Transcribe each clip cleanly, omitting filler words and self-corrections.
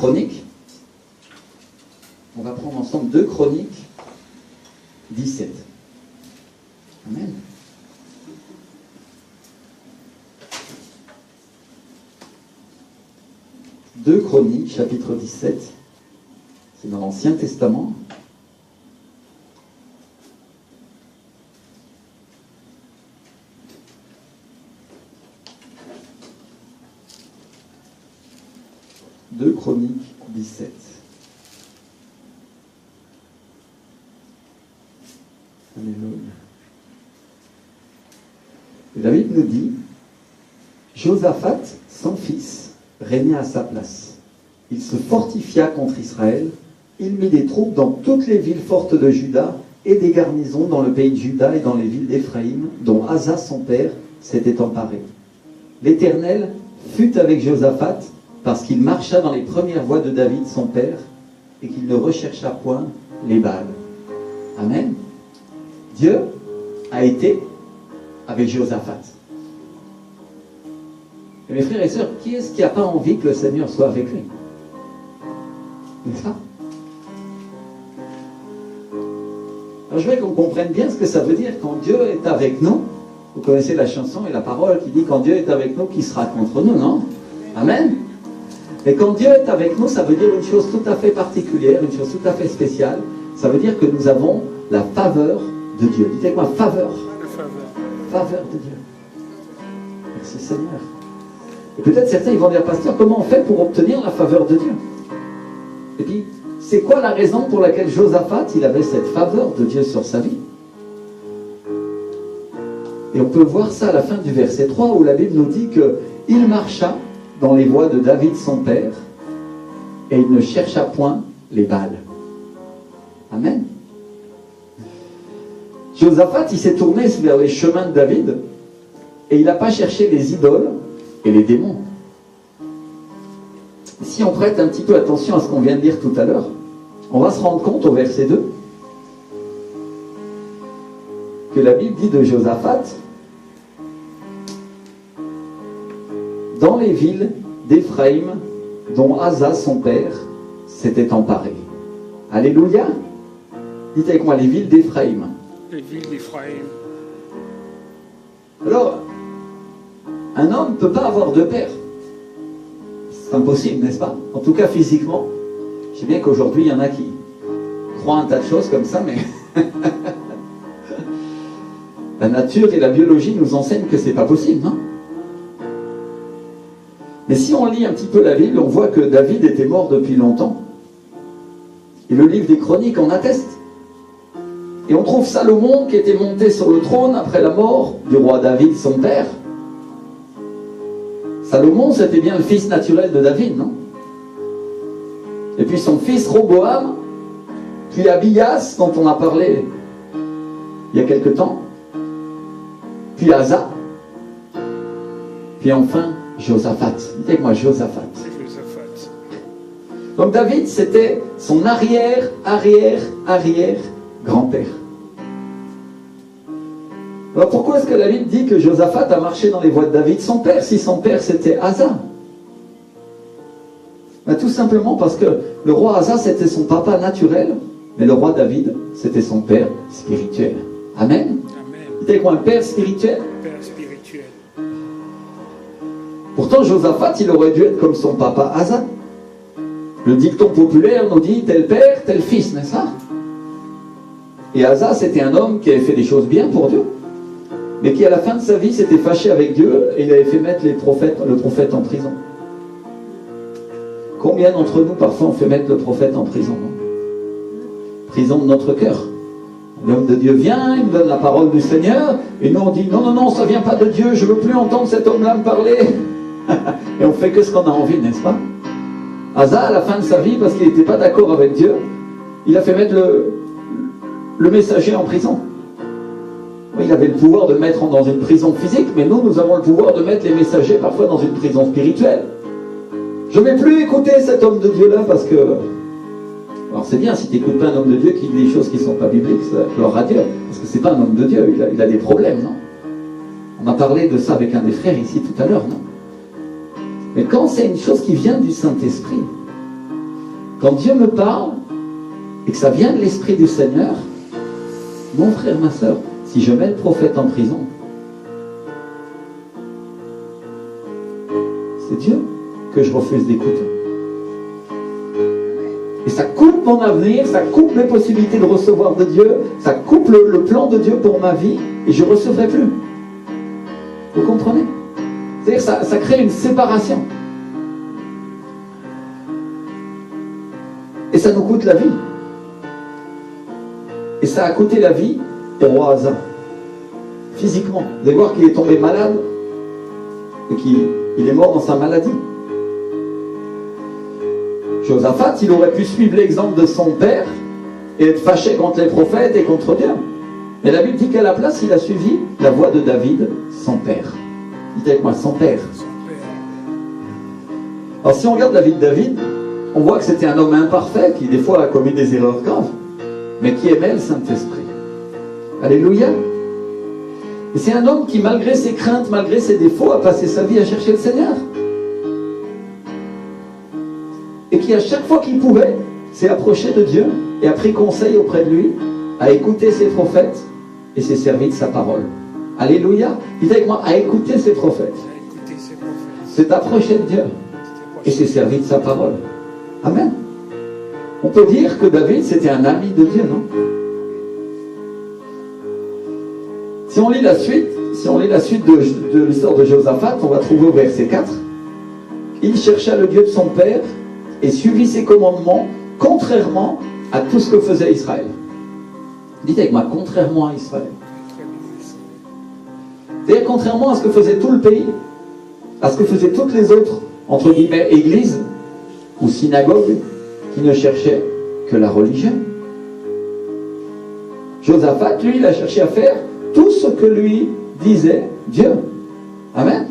Chroniques. On va prendre ensemble 2 Chroniques 17. Amen. Deux Chroniques, chapitre 17. C'est dans l'Ancien Testament. Deux Chroniques 17. Alléluia. Et David nous dit, Josaphat, son fils, régna à sa place. Il se fortifia contre Israël. Il mit des troupes dans toutes les villes fortes de Juda et des garnisons dans le pays de Juda et dans les villes d'Éphraïm, dont Asa, son père, s'était emparé. L'Éternel fut avec Josaphat parce qu'il marcha dans les premières voies de David, son père, et qu'il ne rechercha point les Baals. Amen. Dieu a été avec Josaphat. Et mes frères et sœurs, qui est-ce qui n'a pas envie que le Seigneur soit avec lui? N'est-ce pas? Alors je veux qu'on comprenne bien ce que ça veut dire quand Dieu est avec nous. Vous connaissez la chanson et la parole qui dit quand Dieu est avec nous, qui sera contre nous, non? Amen. Et quand Dieu est avec nous, ça veut dire une chose tout à fait particulière, une chose tout à fait spéciale. Ça veut dire que nous avons la faveur de Dieu. Dites avec moi, faveur. Faveur de Dieu. Merci Seigneur. Et peut-être certains ils vont dire, pasteur, comment on fait pour obtenir la faveur de Dieu? Et puis, c'est quoi la raison pour laquelle Josaphat, il avait cette faveur de Dieu sur sa vie? Et on peut voir ça à la fin du verset 3, où la Bible nous dit qu'il marcha dans les voies de David son père, et il ne chercha point les Baals. Amen. Josaphat, il s'est tourné vers les chemins de David, et il n'a pas cherché les idoles et les démons. Si on prête un petit peu attention à ce qu'on vient de dire tout à l'heure, on va se rendre compte au verset 2 que la Bible dit de Josaphat, dans les villes d'Éphraïm, dont Asa, son père, s'était emparé. Alléluia. Dites avec moi, les villes d'Éphraïm. Les villes d'Éphraïm. Alors, un homme ne peut pas avoir 2 pères. C'est impossible, n'est-ce pas? En tout cas, physiquement. Je sais bien qu'aujourd'hui, il y en a qui croient un tas de choses comme ça, mais la nature et la biologie nous enseignent que c'est pas possible, non? Mais si on lit un petit peu la Bible, on voit que David était mort depuis longtemps. Et le livre des Chroniques en atteste. Et on trouve Salomon qui était monté sur le trône après la mort du roi David, son père. Salomon, c'était bien le fils naturel de David, non? Et puis son fils Roboam, puis Abias, dont on a parlé il y a quelque temps, puis Asa, puis enfin Josaphat. Dites-moi Josaphat. Donc David, c'était son arrière-grand-père. Alors pourquoi est-ce que la Bible dit que Josaphat a marché dans les voies de David, son père, si son père c'était Asa? Ben, tout simplement parce que le roi Asa c'était son papa naturel, mais le roi David c'était son père spirituel. Amen. Dites avec moi un père spirituel. Père spirituel. Pourtant Josaphat il aurait dû être comme son papa Asa. Le dicton populaire nous dit tel père, tel fils, n'est-ce pas? Et Asa c'était un homme qui avait fait des choses bien pour Dieu, mais qui à la fin de sa vie s'était fâché avec Dieu et il avait fait mettre le prophète en prison. Combien d'entre nous parfois on fait mettre le prophète en prison, non? Prison de notre cœur. L'homme de Dieu vient, il nous donne la parole du Seigneur, et nous on dit non, ça vient pas de Dieu, je veux plus entendre cet homme-là me parler. Et on fait que ce qu'on a envie, n'est-ce pas? Asa, à la fin de sa vie, parce qu'il n'était pas d'accord avec Dieu, il a fait mettre le messager en prison. Oui, il avait le pouvoir de mettre dans une prison physique, mais nous avons le pouvoir de mettre les messagers parfois dans une prison spirituelle. Je ne vais plus écouter cet homme de Dieu-là parce que... Alors c'est bien si tu n'écoutes pas un homme de Dieu qui dit des choses qui ne sont pas bibliques, ça gloire à Dieu, parce que c'est pas un homme de Dieu, il a des problèmes, non? On a parlé de ça avec un des frères ici tout à l'heure, non? Mais quand c'est une chose qui vient du Saint-Esprit, Quand Dieu me parle, et que ça vient de l'Esprit du Seigneur, mon frère, ma soeur, si je mets le prophète en prison, c'est Dieu que je refuse d'écouter. Et ça coupe mon avenir, ça coupe mes possibilités de recevoir de Dieu, ça coupe le plan de Dieu pour ma vie, et je ne recevrai plus. Vous comprenez? C'est-à-dire que ça crée une séparation. Et ça nous coûte la vie. Et ça a coûté la vie au roi Asa. Physiquement. Vous allez voir qu'il est tombé malade et qu'il est mort dans sa maladie. Josaphat, il aurait pu suivre l'exemple de son père et être fâché contre les prophètes et contre Dieu. Mais la Bible dit qu'à la place, il a suivi la voie de David, son père. Dites avec moi, son père. Alors si on regarde la vie de David, on voit que c'était un homme imparfait qui des fois a commis des erreurs graves, mais qui aimait le Saint-Esprit. Alléluia. Et c'est un homme qui, malgré ses craintes, malgré ses défauts, a passé sa vie à chercher le Seigneur. Et qui, à chaque fois qu'il pouvait, s'est approché de Dieu et a pris conseil auprès de lui, a écouté ses prophètes et s'est servi de sa parole. Alléluia. Dites avec moi, à écouter ses prophètes. S'est approché de Dieu et s'est servi de sa parole. Amen. On peut dire que David, c'était un ami de Dieu, non? Si on lit la suite de l'histoire de Josaphat, on va trouver au verset 4. Il chercha le Dieu de son père et suivit ses commandements, contrairement à tout ce que faisait Israël. Dites avec moi, contrairement à Israël. C'est-à-dire contrairement à ce que faisait tout le pays, à ce que faisaient toutes les autres, entre guillemets, églises ou synagogues, qui ne cherchaient que la religion. Josaphat, lui, il a cherché à faire tout ce que lui disait Dieu. Amen.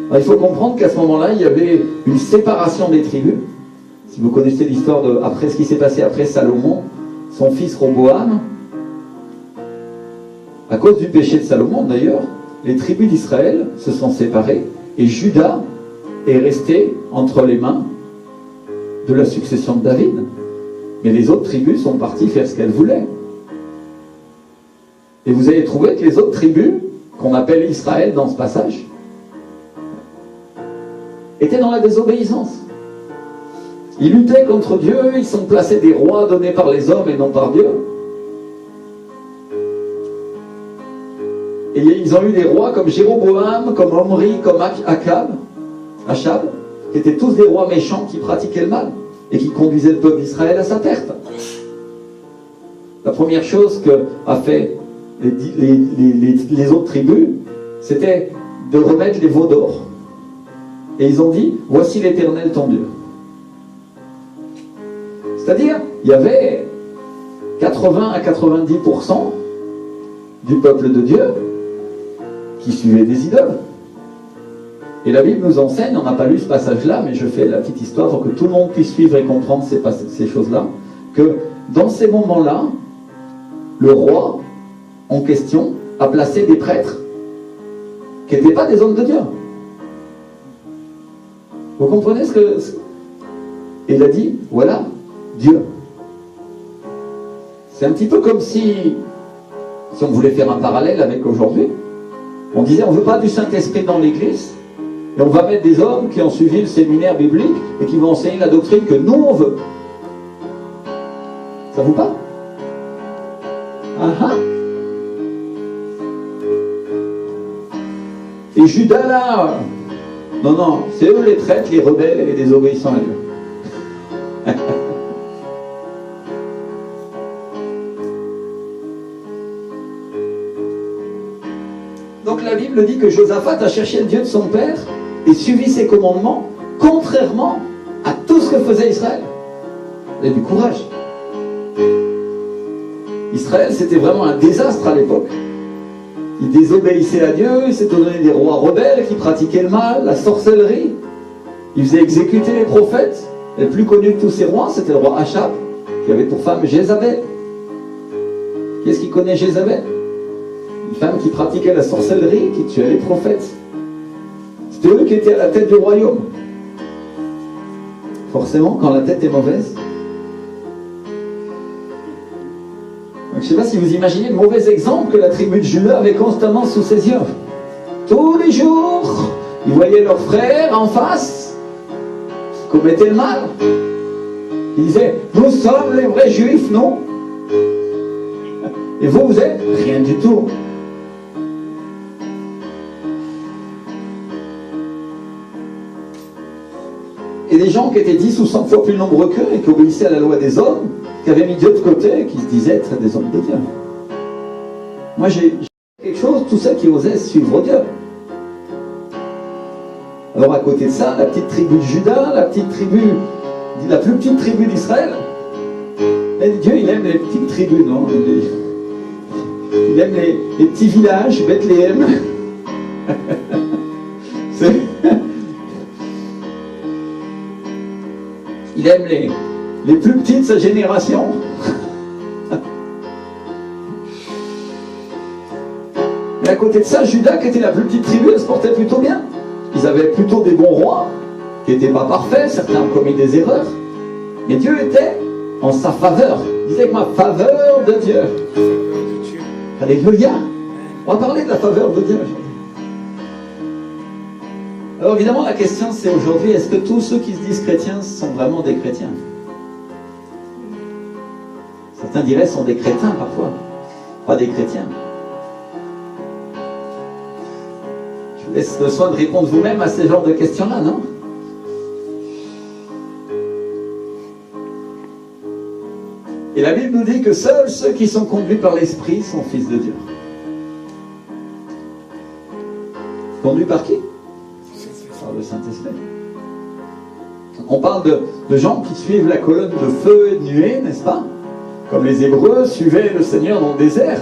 Alors, il faut comprendre qu'à ce moment-là, il y avait une séparation des tribus. Si vous connaissez l'histoire de après ce qui s'est passé après Salomon, son fils Roboam, à cause du péché de Salomon d'ailleurs, les tribus d'Israël se sont séparées et Juda est resté entre les mains de la succession de David. Mais les autres tribus sont parties faire ce qu'elles voulaient. Et vous allez trouver que les autres tribus, qu'on appelle Israël dans ce passage, étaient dans la désobéissance. Ils luttaient contre Dieu, ils sont placés des rois donnés par les hommes et non par Dieu. Et ils ont eu des rois comme Jéroboam, comme Omri, comme Achab, qui étaient tous des rois méchants qui pratiquaient le mal et qui conduisaient le peuple d'Israël à sa perte. La première chose que a fait les autres tribus, c'était de remettre les veaux d'or. Et ils ont dit, voici l'Éternel ton Dieu. C'est-à-dire, il y avait 80 à 90% du peuple de Dieu qui suivait des idoles. Et la Bible nous enseigne, on n'a pas lu ce passage-là, mais je fais la petite histoire pour que tout le monde puisse suivre et comprendre ces choses-là, que dans ces moments-là, le roi en question a placé des prêtres qui n'étaient pas des hommes de Dieu. Vous comprenez ce que... Et il a dit, voilà, Dieu. C'est un petit peu comme si on voulait faire un parallèle avec aujourd'hui, on disait, on ne veut pas du Saint-Esprit dans l'Église, et on va mettre des hommes qui ont suivi le séminaire biblique et qui vont enseigner la doctrine que nous, on veut. Ça vous parle? Et Judas là, non, c'est eux les traîtres, les rebelles et les désobéissants à Dieu. Donc la Bible dit que Josaphat a cherché le Dieu de son père et suivi ses commandements, contrairement à tout ce que faisait Israël. Il y a du courage. Israël, c'était vraiment un désastre à l'époque. Ils désobéissaient à Dieu, ils s'étaient donné des rois rebelles qui pratiquaient le mal, la sorcellerie. Ils faisaient exécuter les prophètes. Et le plus connu de tous ces rois, c'était le roi Achab, qui avait pour femme Jézabel. Qui est-ce qui connaît Jézabel? Une femme qui pratiquait la sorcellerie, qui tuait les prophètes. C'était eux qui étaient à la tête du royaume. forcément, quand la tête est mauvaise. Donc, je ne sais pas si vous imaginez le mauvais exemple que la tribu de Juda avait constamment sous ses yeux. Tous les jours, ils voyaient leurs frères en face, qui commettaient le mal. Ils disaient, nous sommes les vrais juifs, non? Et vous, vous êtes rien du tout. Et des gens qui étaient 10 ou 100 fois plus nombreux qu'eux et qui obéissaient à la loi des hommes, qui avaient mis Dieu de côté et qui se disaient être des hommes de Dieu. Moi, j'ai quelque chose, tous ceux qui osaient suivre Dieu. Alors, à côté de ça, la petite tribu de Juda, la plus petite tribu d'Israël, Dieu, il aime les petites tribus, non? Il aime les petits villages, Bethléem. Il aime les plus petits de sa génération. Mais à côté de ça, Juda, qui était la plus petite tribu, elle se portait plutôt bien. Ils avaient plutôt des bons rois, qui n'étaient pas parfaits, certains ont commis des erreurs. Mais Dieu était en sa faveur. Il disait que ma faveur de Dieu. Alléluia. On va parler de la faveur de Dieu aujourd'hui. Alors évidemment, la question c'est aujourd'hui, est-ce que tous ceux qui se disent chrétiens sont vraiment des chrétiens? Certains diraient sont des crétins parfois, pas des chrétiens. Je vous laisse le soin de répondre vous-même à ces genres de questions-là, non? Et la Bible nous dit que seuls ceux qui sont conduits par l'Esprit sont fils de Dieu. Conduits par qui? Par le Saint-Esprit. On parle de gens qui suivent la colonne de feu et de nuée, n'est-ce pas? Comme les Hébreux suivaient le Seigneur dans le désert.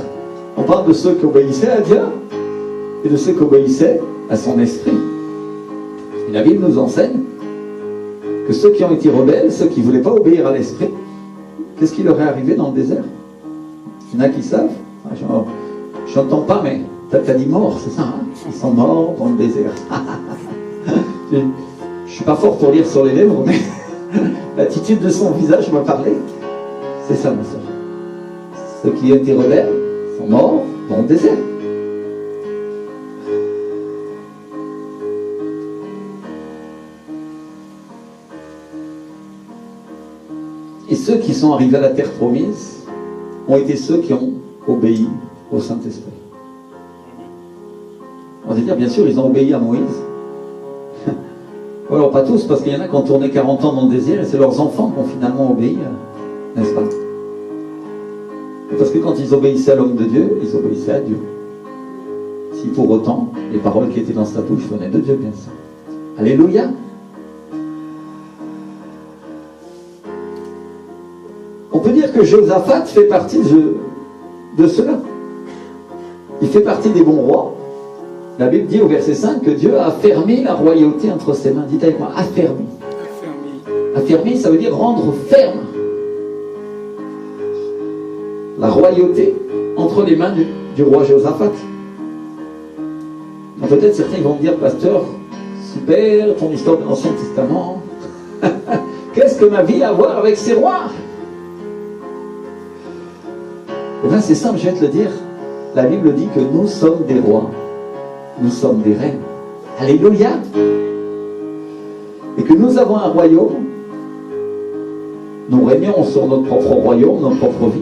On parle de ceux qui obéissaient à Dieu et de ceux qui obéissaient à son esprit. Et la Bible nous enseigne que ceux qui ont été rebelles, ceux qui ne voulaient pas obéir à l'esprit, qu'est-ce qui leur est arrivé dans le désert? Il y en a qui savent. Je n'entends pas, mais t'as dit mort, c'est ça, hein? Ils sont morts dans le désert. Je ne suis pas fort pour lire sur les lèvres, mais l'attitude de son visage m'a parlé. C'est ça, ma soeur. Ceux qui ont été rebelles sont morts dans le désert. Et ceux qui sont arrivés à la terre promise ont été ceux qui ont obéi au Saint-Esprit. On va dire, bien sûr, ils ont obéi à Moïse. Alors pas tous, parce qu'il y en a qui ont tourné 40 ans dans le désert et c'est leurs enfants qui ont finalement obéi, n'est-ce pas? Parce que quand ils obéissaient à l'homme de Dieu, ils obéissaient à Dieu. Si pour autant, les paroles qui étaient dans sa bouche venaient de Dieu, bien sûr. Alléluia! On peut dire que Josaphat fait partie de cela. Il fait partie des bons rois. La Bible dit au verset 5 que Dieu a affermi la royauté entre ses mains. Dites avec moi, affermi. Affermi, ça veut dire rendre ferme la royauté entre les mains du roi Josaphat. Peut-être certains vont me dire, pasteur, super, ton histoire de l'Ancien Testament. Qu'est-ce que ma vie a à voir avec ces rois? Eh bien, c'est simple, je vais te le dire. La Bible dit que nous sommes des rois. Nous sommes des reines. Alléluia! Et que nous avons un royaume. Nous régnons sur notre propre royaume, notre propre vie.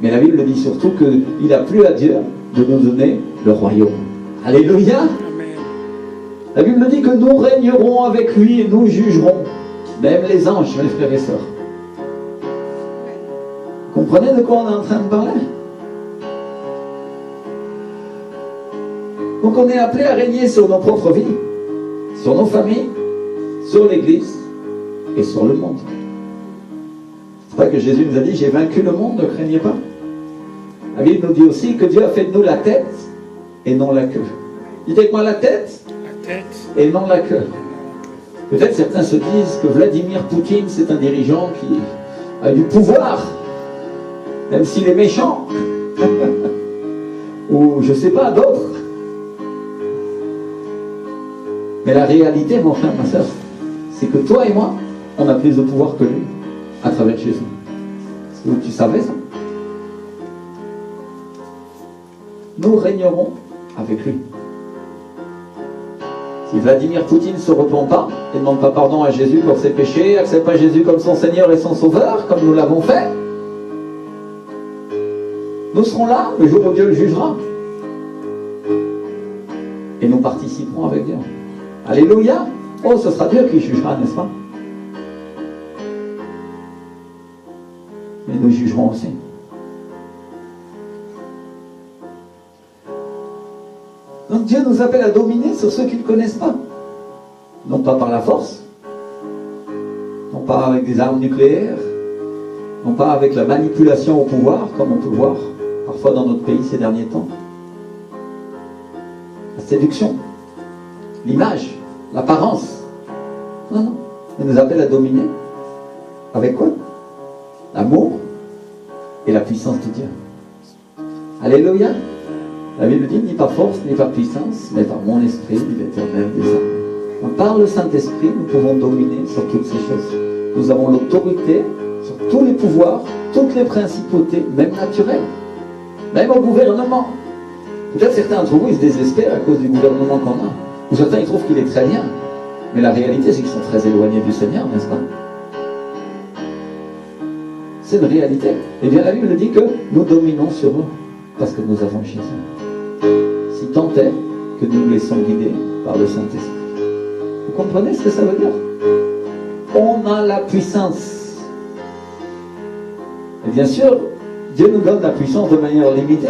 Mais la Bible dit surtout qu'il a plu à Dieu de nous donner le royaume. Alléluia! Amen. La Bible dit que nous régnerons avec lui et nous jugerons. Même les anges, mes frères et sœurs. Vous comprenez de quoi on est en train de parler? Donc on est appelé à régner sur nos propres vies, sur nos familles, sur l'Église et sur le monde. C'est pas que Jésus nous a dit, j'ai vaincu le monde, ne craignez pas. La Bible nous dit aussi que Dieu a fait de nous la tête et non la queue. Dites avec moi la tête et non la queue. Peut-être certains se disent que Vladimir Poutine, c'est un dirigeant qui a du pouvoir, même s'il est méchant. Ou je ne sais pas, d'autres. Mais la réalité, mon frère, ma soeur, c'est que toi et moi, on a plus de pouvoir que lui, à travers Jésus. Est-ce que tu savais ça? Nous régnerons avec lui. Si Vladimir Poutine ne se repent pas et ne demande pas pardon à Jésus pour ses péchés, accepte pas Jésus comme son Seigneur et son Sauveur, comme nous l'avons fait, nous serons là le jour où Dieu le jugera. Et nous participerons avec Dieu. Alléluia! Oh, ce sera Dieu qui jugera, n'est-ce pas? Mais nous jugerons aussi. Donc Dieu nous appelle à dominer sur ceux qui ne connaissent pas. Non pas par la force, non pas avec des armes nucléaires, non pas avec la manipulation au pouvoir, comme on peut le voir parfois dans notre pays ces derniers temps. La séduction, l'image, l'apparence. Non, non. Il nous appelle à dominer. Avec quoi? L'amour et la puissance de Dieu. Alléluia. La Bible dit, ni par force, ni par puissance, mais par mon esprit, dit l'Éternel des armées. Donc, par le Saint-Esprit, nous pouvons dominer sur toutes ces choses. Nous avons l'autorité sur tous les pouvoirs, toutes les principautés, même naturelles, même au gouvernement. Peut-être certains d'entre vous, ils se désespèrent à cause du gouvernement qu'on a. Ou certains, ils trouvent qu'il est très bien. Mais la réalité, c'est qu'ils sont très éloignés du Seigneur, n'est-ce pas? C'est une réalité. Eh bien, la Bible dit que nous dominons sur eux, parce que nous avons Jésus. Si tant est que nous nous laissons guider par le Saint-Esprit. Vous comprenez ce que ça veut dire? On a la puissance. Et bien sûr, Dieu nous donne la puissance de manière limitée.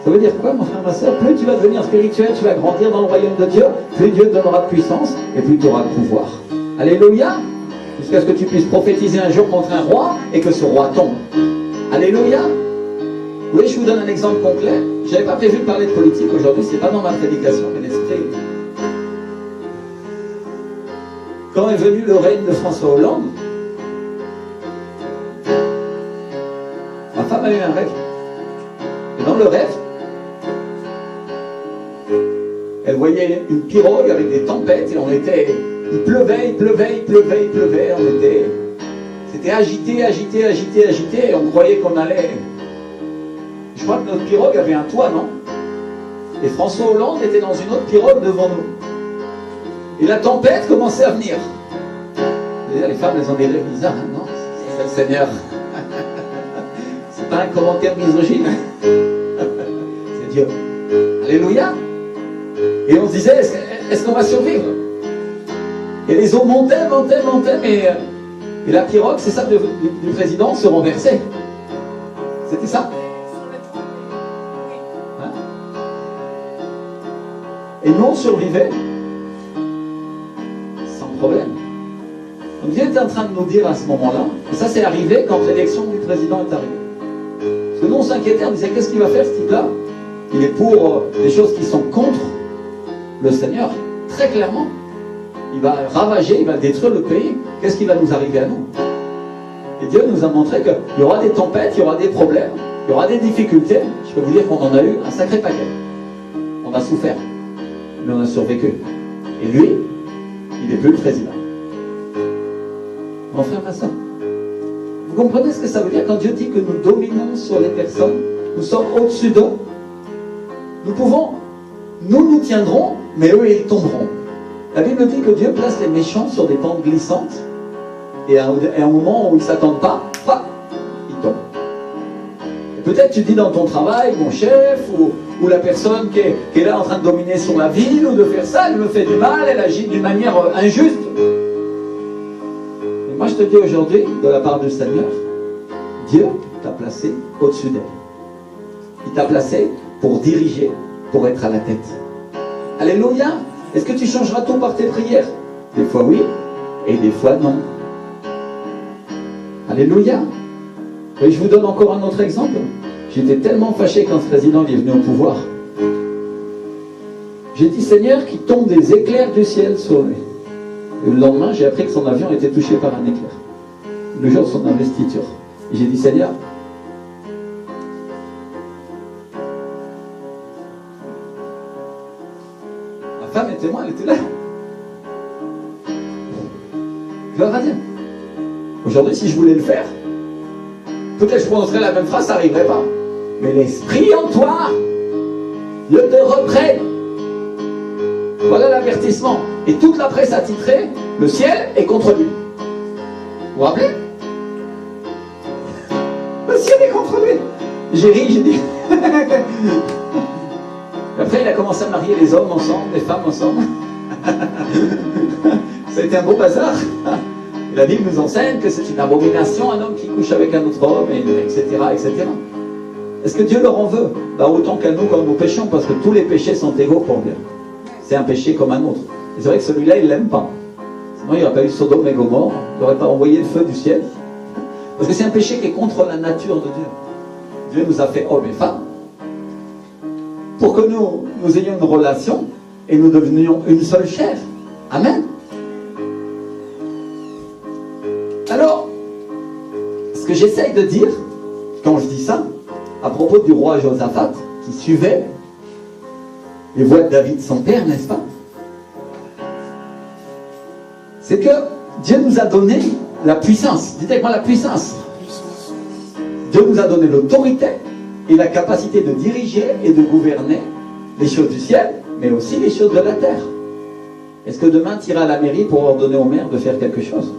Ça veut dire quoi, mon frère, ma soeur? Plus tu vas devenir spirituel, tu vas grandir dans le royaume de Dieu, plus Dieu te donnera de puissance, et plus tu auras de pouvoir. Alléluia! Jusqu'à ce que tu puisses prophétiser un jour contre un roi, et que ce roi tombe. Alléluia! Oui, je vous donne un exemple concret. Je n'avais pas prévu de parler de politique aujourd'hui, c'est pas dans ma prédication, mais l'esprit. Quand est venu le règne de François Hollande, ma femme a eu un rêve. Et dans le rêve, elle voyait une pirogue avec des tempêtes et on était... Il pleuvait, c'était agité, et on croyait qu'on allait... Je crois que notre pirogue avait un toit, non? Et François Hollande était dans une autre pirogue devant nous. Et la tempête commençait à venir. Les femmes, elles ont des rêves bizarres, hein, non? C'est le Seigneur. C'est pas un commentaire misogyne. C'est Dieu. Alléluia. Et on se disait, est-ce qu'on va survivre? Et les eaux montaient, et la pirogue, c'est ça, du président, se renversait. C'était ça. Hein? Et nous, on survivait sans problème. Donc Dieu est en train de nous dire à ce moment-là, et ça c'est arrivé quand l'élection du président est arrivée. Parce que nous, on s'inquiétait, on disait, qu'est-ce qu'il va faire ce type-là? Il est pour des choses qui sont contre le Seigneur, très clairement. Il va ravager, il va détruire le pays. Qu'est-ce qui va nous arriver à nous? Et Dieu nous a montré qu'il y aura des tempêtes, il y aura des problèmes, il y aura des difficultés. Je peux vous dire qu'on en a eu un sacré paquet. On a souffert, mais on a survécu. Et lui, il n'est plus le président. Mon frère, ma soeur, vous comprenez ce que ça veut dire quand Dieu dit que nous dominons sur les personnes, nous sommes au-dessus d'eux? Nous pouvons, nous tiendrons, mais eux, ils tomberont. La Bible dit que Dieu place les méchants sur des pentes glissantes, et à un moment où ils ne s'attendent pas, ils tombent. Et peut-être tu dis dans ton travail, mon chef, ou la personne qui est là en train de dominer sur la ville, ou de faire ça, elle me fait du mal, elle agit d'une manière injuste. Et moi je te dis aujourd'hui, de la part du Seigneur, Dieu t'a placé au-dessus d'elle. Il t'a placé pour diriger, pour être à la tête. Alléluia! Est-ce que tu changeras tout par tes prières? Des fois oui, et des fois non. Alléluia! Et je vous donne encore un autre exemple. J'étais tellement fâché quand ce président est venu au pouvoir. J'ai dit, Seigneur, qu'il tombe des éclairs du ciel sur lui. Et le lendemain, j'ai appris que son avion était touché par un éclair. Le jour de son investiture. Et j'ai dit, Seigneur, ma femme est témoin, elle était là. Gloire à Dieu. Aujourd'hui, si je voulais le faire, peut-être je prononcerais la même phrase, ça n'arriverait pas. Mais l'Esprit en toi, le te reprenne. Voilà l'avertissement. Et toute la presse a titré, le ciel est contre lui. Vous vous rappelez? Le ciel est contre lui. J'ai ri, j'ai dit. Après, il a commencé à marier les hommes ensemble, les femmes ensemble. Ça a été un beau bazar. Et la Bible nous enseigne que c'est une abomination, un homme qui couche avec un autre homme, etc., etc. Est-ce que Dieu leur en veut? Autant qu'à nous quand nous péchons, parce que tous les péchés sont égaux pour Dieu. C'est un péché comme un autre. Et c'est vrai que celui-là, il ne l'aime pas. Sinon, il n'y aurait pas eu Sodome et Gomorrhe, il n'aurait pas envoyé le feu du ciel. Parce que c'est un péché qui est contre la nature de Dieu. Dieu nous a fait hommes et femmes pour que nous ayons une relation et nous devenions une seule chair. Amen. Alors, ce que j'essaye de dire, quand je dis ça, à propos du roi Josaphat, qui suivait les voies de David son père, n'est-ce pas? C'est que Dieu nous a donné la puissance. Dites avec moi la puissance. Dieu nous a donné l'autorité et la capacité de diriger et de gouverner les choses du ciel, mais aussi les choses de la terre. Est-ce que demain tu iras à la mairie pour ordonner au maire de faire quelque chose?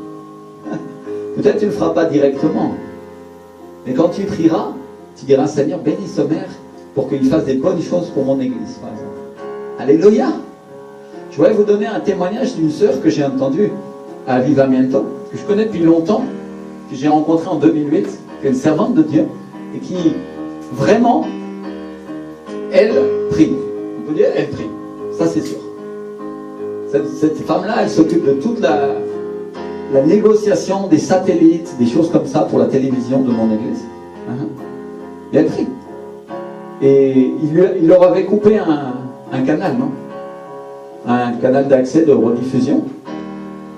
Peut-être tu ne le feras pas directement. Mais quand tu prieras, tu diras, Seigneur, bénis ce maire pour qu'il fasse des bonnes choses pour mon église, par exemple. Alléluia. Je voudrais vous donner un témoignage d'une sœur que j'ai entendue à Avivamiento, que je connais depuis longtemps, que j'ai rencontrée en 2008, qui est une servante de Dieu, et qui, vraiment, elle prie. On peut dire, elle prie. Ça, c'est sûr. Cette femme-là, elle s'occupe de toute la négociation des satellites, des choses comme ça pour la télévision de mon église. Et elle prie. Et il leur avait coupé un canal, non? Un canal d'accès de rediffusion.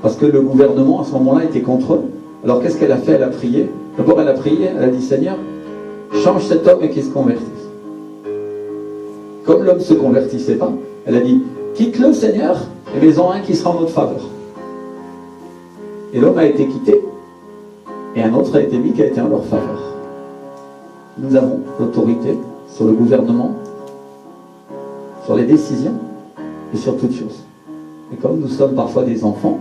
Parce que le gouvernement, à ce moment-là, était contre eux. Alors qu'est-ce qu'elle a fait? Elle a prié. D'abord, elle a prié, elle a dit, Seigneur, change cet homme et qu'il se convertisse. Comme l'homme ne se convertissait pas, elle a dit, quitte-le, Seigneur, et mets-en un qui sera en notre faveur. Et l'homme a été quitté, et un autre a été mis qui a été en leur faveur. Nous avons l'autorité sur le gouvernement, sur les décisions, et sur toutes choses. Et comme nous sommes parfois des enfants,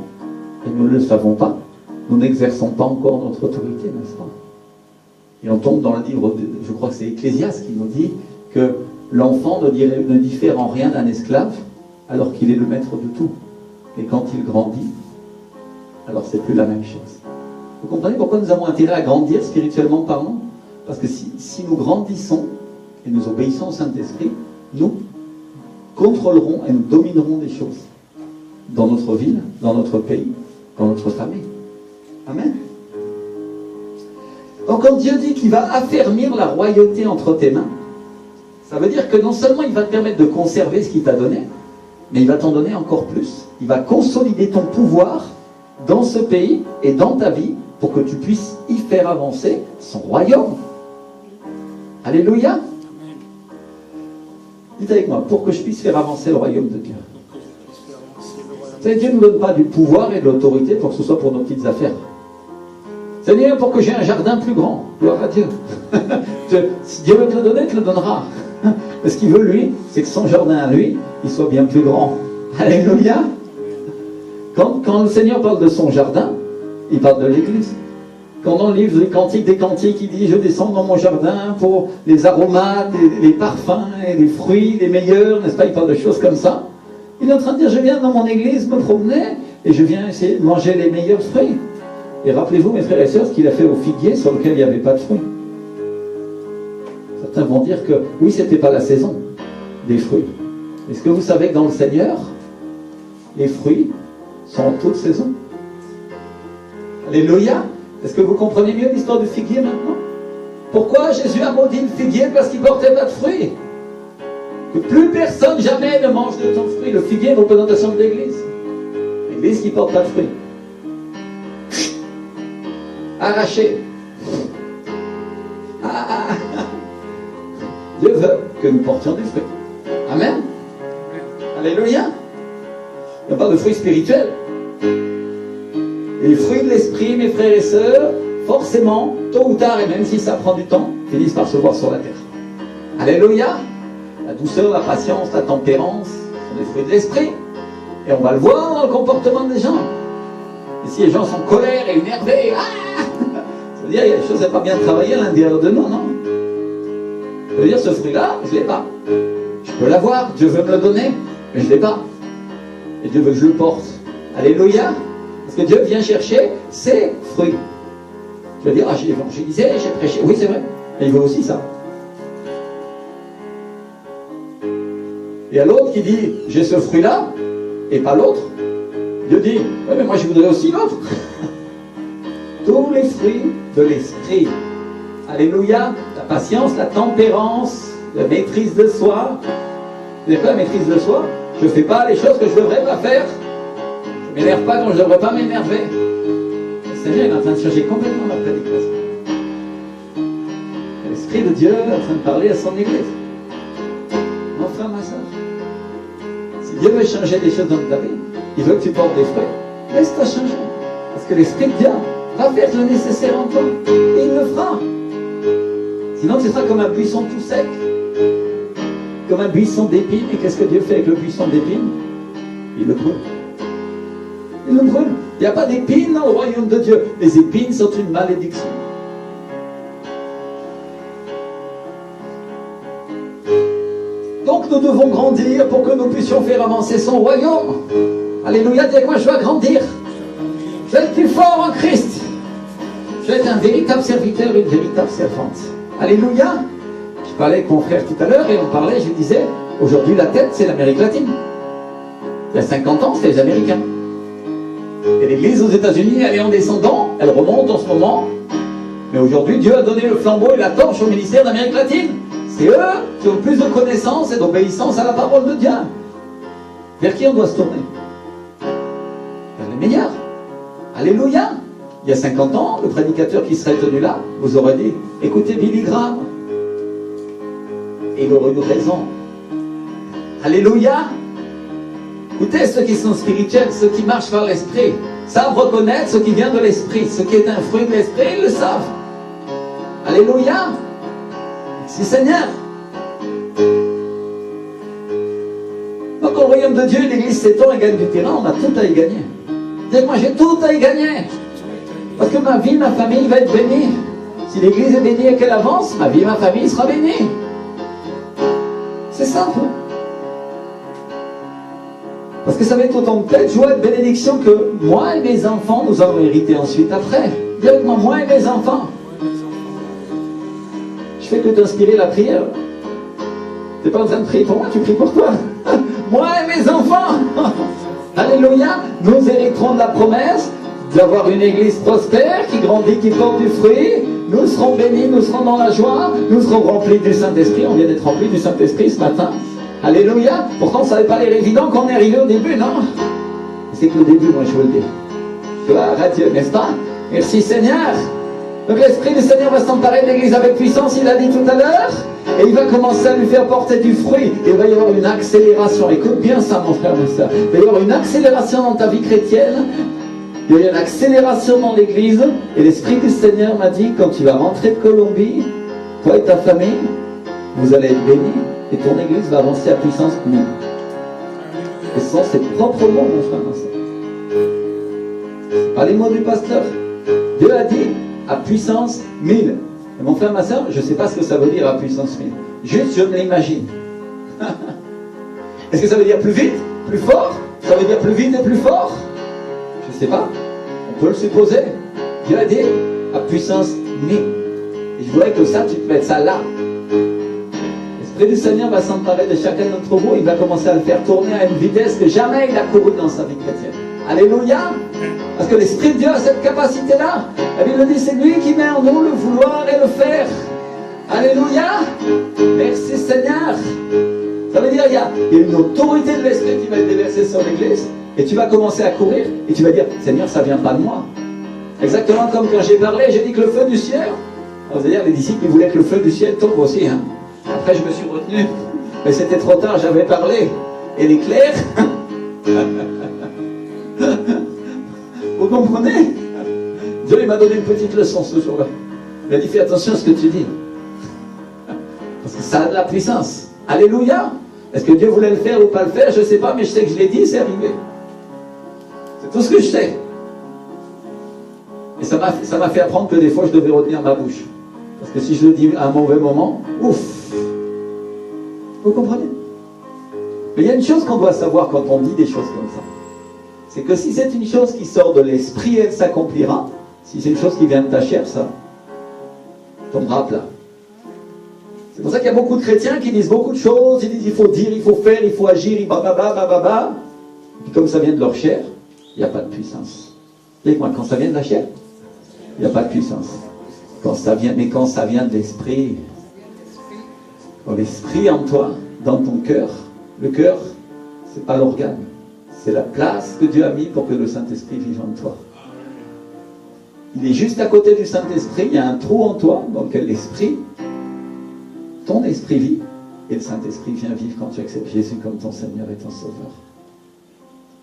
et nous ne le savons pas, nous n'exerçons pas encore notre autorité, n'est-ce pas? Et on tombe dans le livre, je crois que c'est Ecclésiaste qui nous dit que l'enfant ne diffère en rien d'un esclave, alors qu'il est le maître de tout. Et quand il grandit, alors c'est plus la même chose. Vous comprenez pourquoi nous avons intérêt à grandir spirituellement parlant? Parce que si nous grandissons et nous obéissons au Saint-Esprit, nous contrôlerons et nous dominerons des choses dans notre ville, dans notre pays, dans notre famille. Amen. Donc quand Dieu dit qu'il va affermir la royauté entre tes mains, ça veut dire que non seulement il va te permettre de conserver ce qu'il t'a donné, mais il va t'en donner encore plus. Il va consolider ton pouvoir dans ce pays et dans ta vie pour que tu puisses y faire avancer son royaume. Alléluia. Dites avec moi, pour que je puisse faire avancer le royaume de Dieu. Vous savez, Dieu ne nous donne pas du pouvoir et de l'autorité pour que ce soit pour nos petites affaires. Seigneur, pour que j'ai un jardin plus grand. Gloire à Dieu. Si Dieu veut te le donner, il te le donnera. Mais ce qu'il veut, lui, c'est que son jardin à lui, il soit bien plus grand. Alléluia. Quand le Seigneur parle de son jardin, il parle de l'Église. Quand dans le livre des Cantiques, il dit « Je descends dans mon jardin pour les aromates, les parfums et les fruits, les meilleurs », n'est-ce pas? Il parle de choses comme ça. Il est en train de dire « Je viens dans mon église me promener et je viens essayer de manger les meilleurs fruits ». Et rappelez-vous, mes frères et sœurs, ce qu'il a fait au figuier sur lequel il n'y avait pas de fruits. Certains vont dire que oui, ce n'était pas la saison des fruits. Est-ce que vous savez que dans le Seigneur, les fruits sont en toute saison? Alléluia. Est-ce que vous comprenez mieux l'histoire du figuier maintenant? Pourquoi Jésus a maudit le figuier? Parce qu'il ne portait pas de fruits. Que plus personne jamais ne mange de ton fruit. Le figuier est une représentation de l'Église. L'Église qui ne porte pas de fruits. Arraché. Dieu veut que nous portions des fruits. Amen. Alléluia. Il n'y a pas de fruits spirituels. Les fruits de l'esprit, mes frères et sœurs, forcément, tôt ou tard, et même si ça prend du temps, finissent par se voir sur la terre. Alléluia. La douceur, la patience, la tempérance sont des fruits de l'esprit. Et on va le voir dans le comportement des gens. Et si les gens sont en colère et énervés, ça veut dire qu'il y a des choses qui n'ont pas bien travaillé à l'intérieur de nous, non? Ça veut dire ce fruit-là, je ne l'ai pas. Je peux l'avoir, Dieu veut me le donner, mais je ne l'ai pas. Et Dieu veut que je le porte. Alléluia. Parce que Dieu vient chercher ses fruits. Tu vas dire, j'ai évangélisé, j'ai prêché. Oui, c'est vrai. Mais il veut aussi ça. Il y a l'autre qui dit, j'ai ce fruit-là, et pas l'autre. Dieu dit, ouais, mais moi je voudrais aussi l'autre. Tous les fruits de l'esprit. Alléluia. La patience, la tempérance, la maîtrise de soi. Vous n'avez pas la maîtrise de soi? Je ne fais pas les choses que je ne devrais pas faire. Je ne m'énerve pas quand je ne devrais pas m'énerver. Le Seigneur est en train de changer complètement la prédication. L'Esprit de Dieu est en train de parler à son Église. Mon frère, ma soeur, si Dieu veut changer des choses dans ta vie, il veut que tu portes des fruits. Laisse-toi changer. Parce que l'Esprit de Dieu va faire le nécessaire en toi. Et il le fera. Sinon, ce sera comme un buisson tout sec. Comme un buisson d'épines. Et qu'est-ce que Dieu fait avec le buisson d'épines? Il le brûle. Il le brûle. Il n'y a pas d'épines dans le royaume de Dieu. Les épines sont une malédiction. Donc nous devons grandir pour que nous puissions faire avancer son royaume. Alléluia, dis avec moi, je dois grandir. Je vais être plus fort en Christ. Je vais être un véritable serviteur, une véritable servante. Alléluia. Je parlais avec mon frère tout à l'heure et on parlait, je lui disais, aujourd'hui la tête c'est l'Amérique latine. Il y a 50 ans, c'était les Américains. Et l'église aux États-Unis, elle est en descendant, elle remonte en ce moment. Mais aujourd'hui, Dieu a donné le flambeau et la torche au ministère d'Amérique latine. C'est eux qui ont plus de connaissances et d'obéissance à la parole de Dieu. Vers qui on doit se tourner? Vers les meilleurs. Alléluia. Il y a 50 ans, le prédicateur qui serait tenu là vous aurait dit, écoutez Billy Graham. Et il aurait eu raison. Alléluia. Écoutez, ceux qui sont spirituels, ceux qui marchent par l'esprit, savent reconnaître ce qui vient de l'esprit. Ce qui est un fruit de l'esprit, ils le savent. Alléluia. Merci Seigneur. Donc au royaume de Dieu, l'église s'étend et gagne du terrain, on a tout à y gagner. Dis-moi, j'ai tout à y gagner. Parce que ma vie, ma famille va être bénie. Si l'église est bénie et qu'elle avance, ma vie, ma famille sera bénie. C'est simple. Parce que ça va être autant de paix, de joie et de bénédiction que moi et mes enfants, nous allons hériter ensuite après. Dis avec moi, moi et mes enfants. Je fais que t'inspirer la prière. Tu n'es pas en train de prier pour moi, tu pries pour toi. Moi et mes enfants. Alléluia. Nous hériterons de la promesse d'avoir une église prospère, qui grandit, qui porte du fruit. Nous serons bénis, nous serons dans la joie, nous serons remplis du Saint-Esprit. On vient d'être remplis du Saint-Esprit ce matin. Alléluia. Pourtant, ça n'avait pas l'air évident qu'on est arrivé au début, non? C'est que le début, moi, je veux le dire. Gloire à Dieu, n'est-ce pas? Merci Seigneur. Donc l'Esprit du Seigneur va s'emparer de l'Église avec puissance, il a dit tout à l'heure, et il va commencer à lui faire porter du fruit. Et il va y avoir une accélération. Écoute bien ça, mon frère, ma soeur. Il va y avoir une accélération dans ta vie chrétienne. Il y a une accélération dans l'Église. Et l'Esprit du Seigneur m'a dit, quand tu vas rentrer de Colombie, toi et ta famille, vous allez être bénis. Et ton Église va avancer à puissance 1000. Et ce sont ses propres mots, mon frère, ma soeur. C'est pas les mots du pasteur. Dieu a dit à puissance 1000. Et mon frère, ma soeur, je ne sais pas ce que ça veut dire à puissance 1000. Juste, je me l'imagine. Est-ce que ça veut dire plus vite, plus fort? Ça veut dire plus vite et plus fort? Je ne sais pas. On peut le supposer. Dieu a dit à puissance 1000. Et je voudrais que ça, tu te mettes ça là. L'Esprit du Seigneur va s'emparer de chacun d'entre vous. Il va commencer à le faire tourner à une vitesse que jamais il a couru dans sa vie chrétienne. Alléluia. Parce que l'Esprit de Dieu a cette capacité-là. La Bible dit, c'est lui qui met en nous le vouloir et le faire. Alléluia. Merci Seigneur. Ça veut dire qu'il y a une autorité de l'Esprit qui va être déversée sur l'Église. Et tu vas commencer à courir. Et tu vas dire, Seigneur, ça ne vient pas de moi. Exactement comme quand j'ai parlé, j'ai dit que le feu du ciel. Vous allez dire, les disciples, ils voulaient que le feu du ciel tombe aussi. Hein. Après, je me suis retenu. Mais c'était trop tard, j'avais parlé. Et l'éclair... Vous comprenez? Dieu il m'a donné une petite leçon ce jour-là. Il a dit, fais attention à ce que tu dis. Parce que ça a de la puissance. Alléluia. Est-ce que Dieu voulait le faire ou pas le faire? Je ne sais pas, mais je sais que je l'ai dit, c'est arrivé. C'est tout ce que je sais. Et ça m'a fait apprendre que des fois, je devais retenir ma bouche. Parce que si je le dis à un mauvais moment, ouf. Vous comprenez? Mais il y a une chose qu'on doit savoir quand on dit des choses comme ça. C'est que si c'est une chose qui sort de l'esprit, elle s'accomplira. Si c'est une chose qui vient de ta chair, ça tombera à plat. C'est pour ça qu'il y a beaucoup de chrétiens qui disent beaucoup de choses. Ils disent il faut dire, il faut faire, il faut agir, bababa. Et puis comme ça vient de leur chair, il n'y a pas de puissance. Vous voyez, quand ça vient de la chair, il n'y a pas de puissance. Quand ça vient de l'esprit, quand l'esprit en toi, dans ton cœur, le cœur, c'est pas l'organe, c'est la place que Dieu a mis pour que le Saint-Esprit vive en toi. Il est juste à côté du Saint-Esprit, il y a un trou en toi dans lequel l'esprit, ton esprit vit, et le Saint-Esprit vient vivre quand tu acceptes Jésus comme ton Seigneur et ton Sauveur.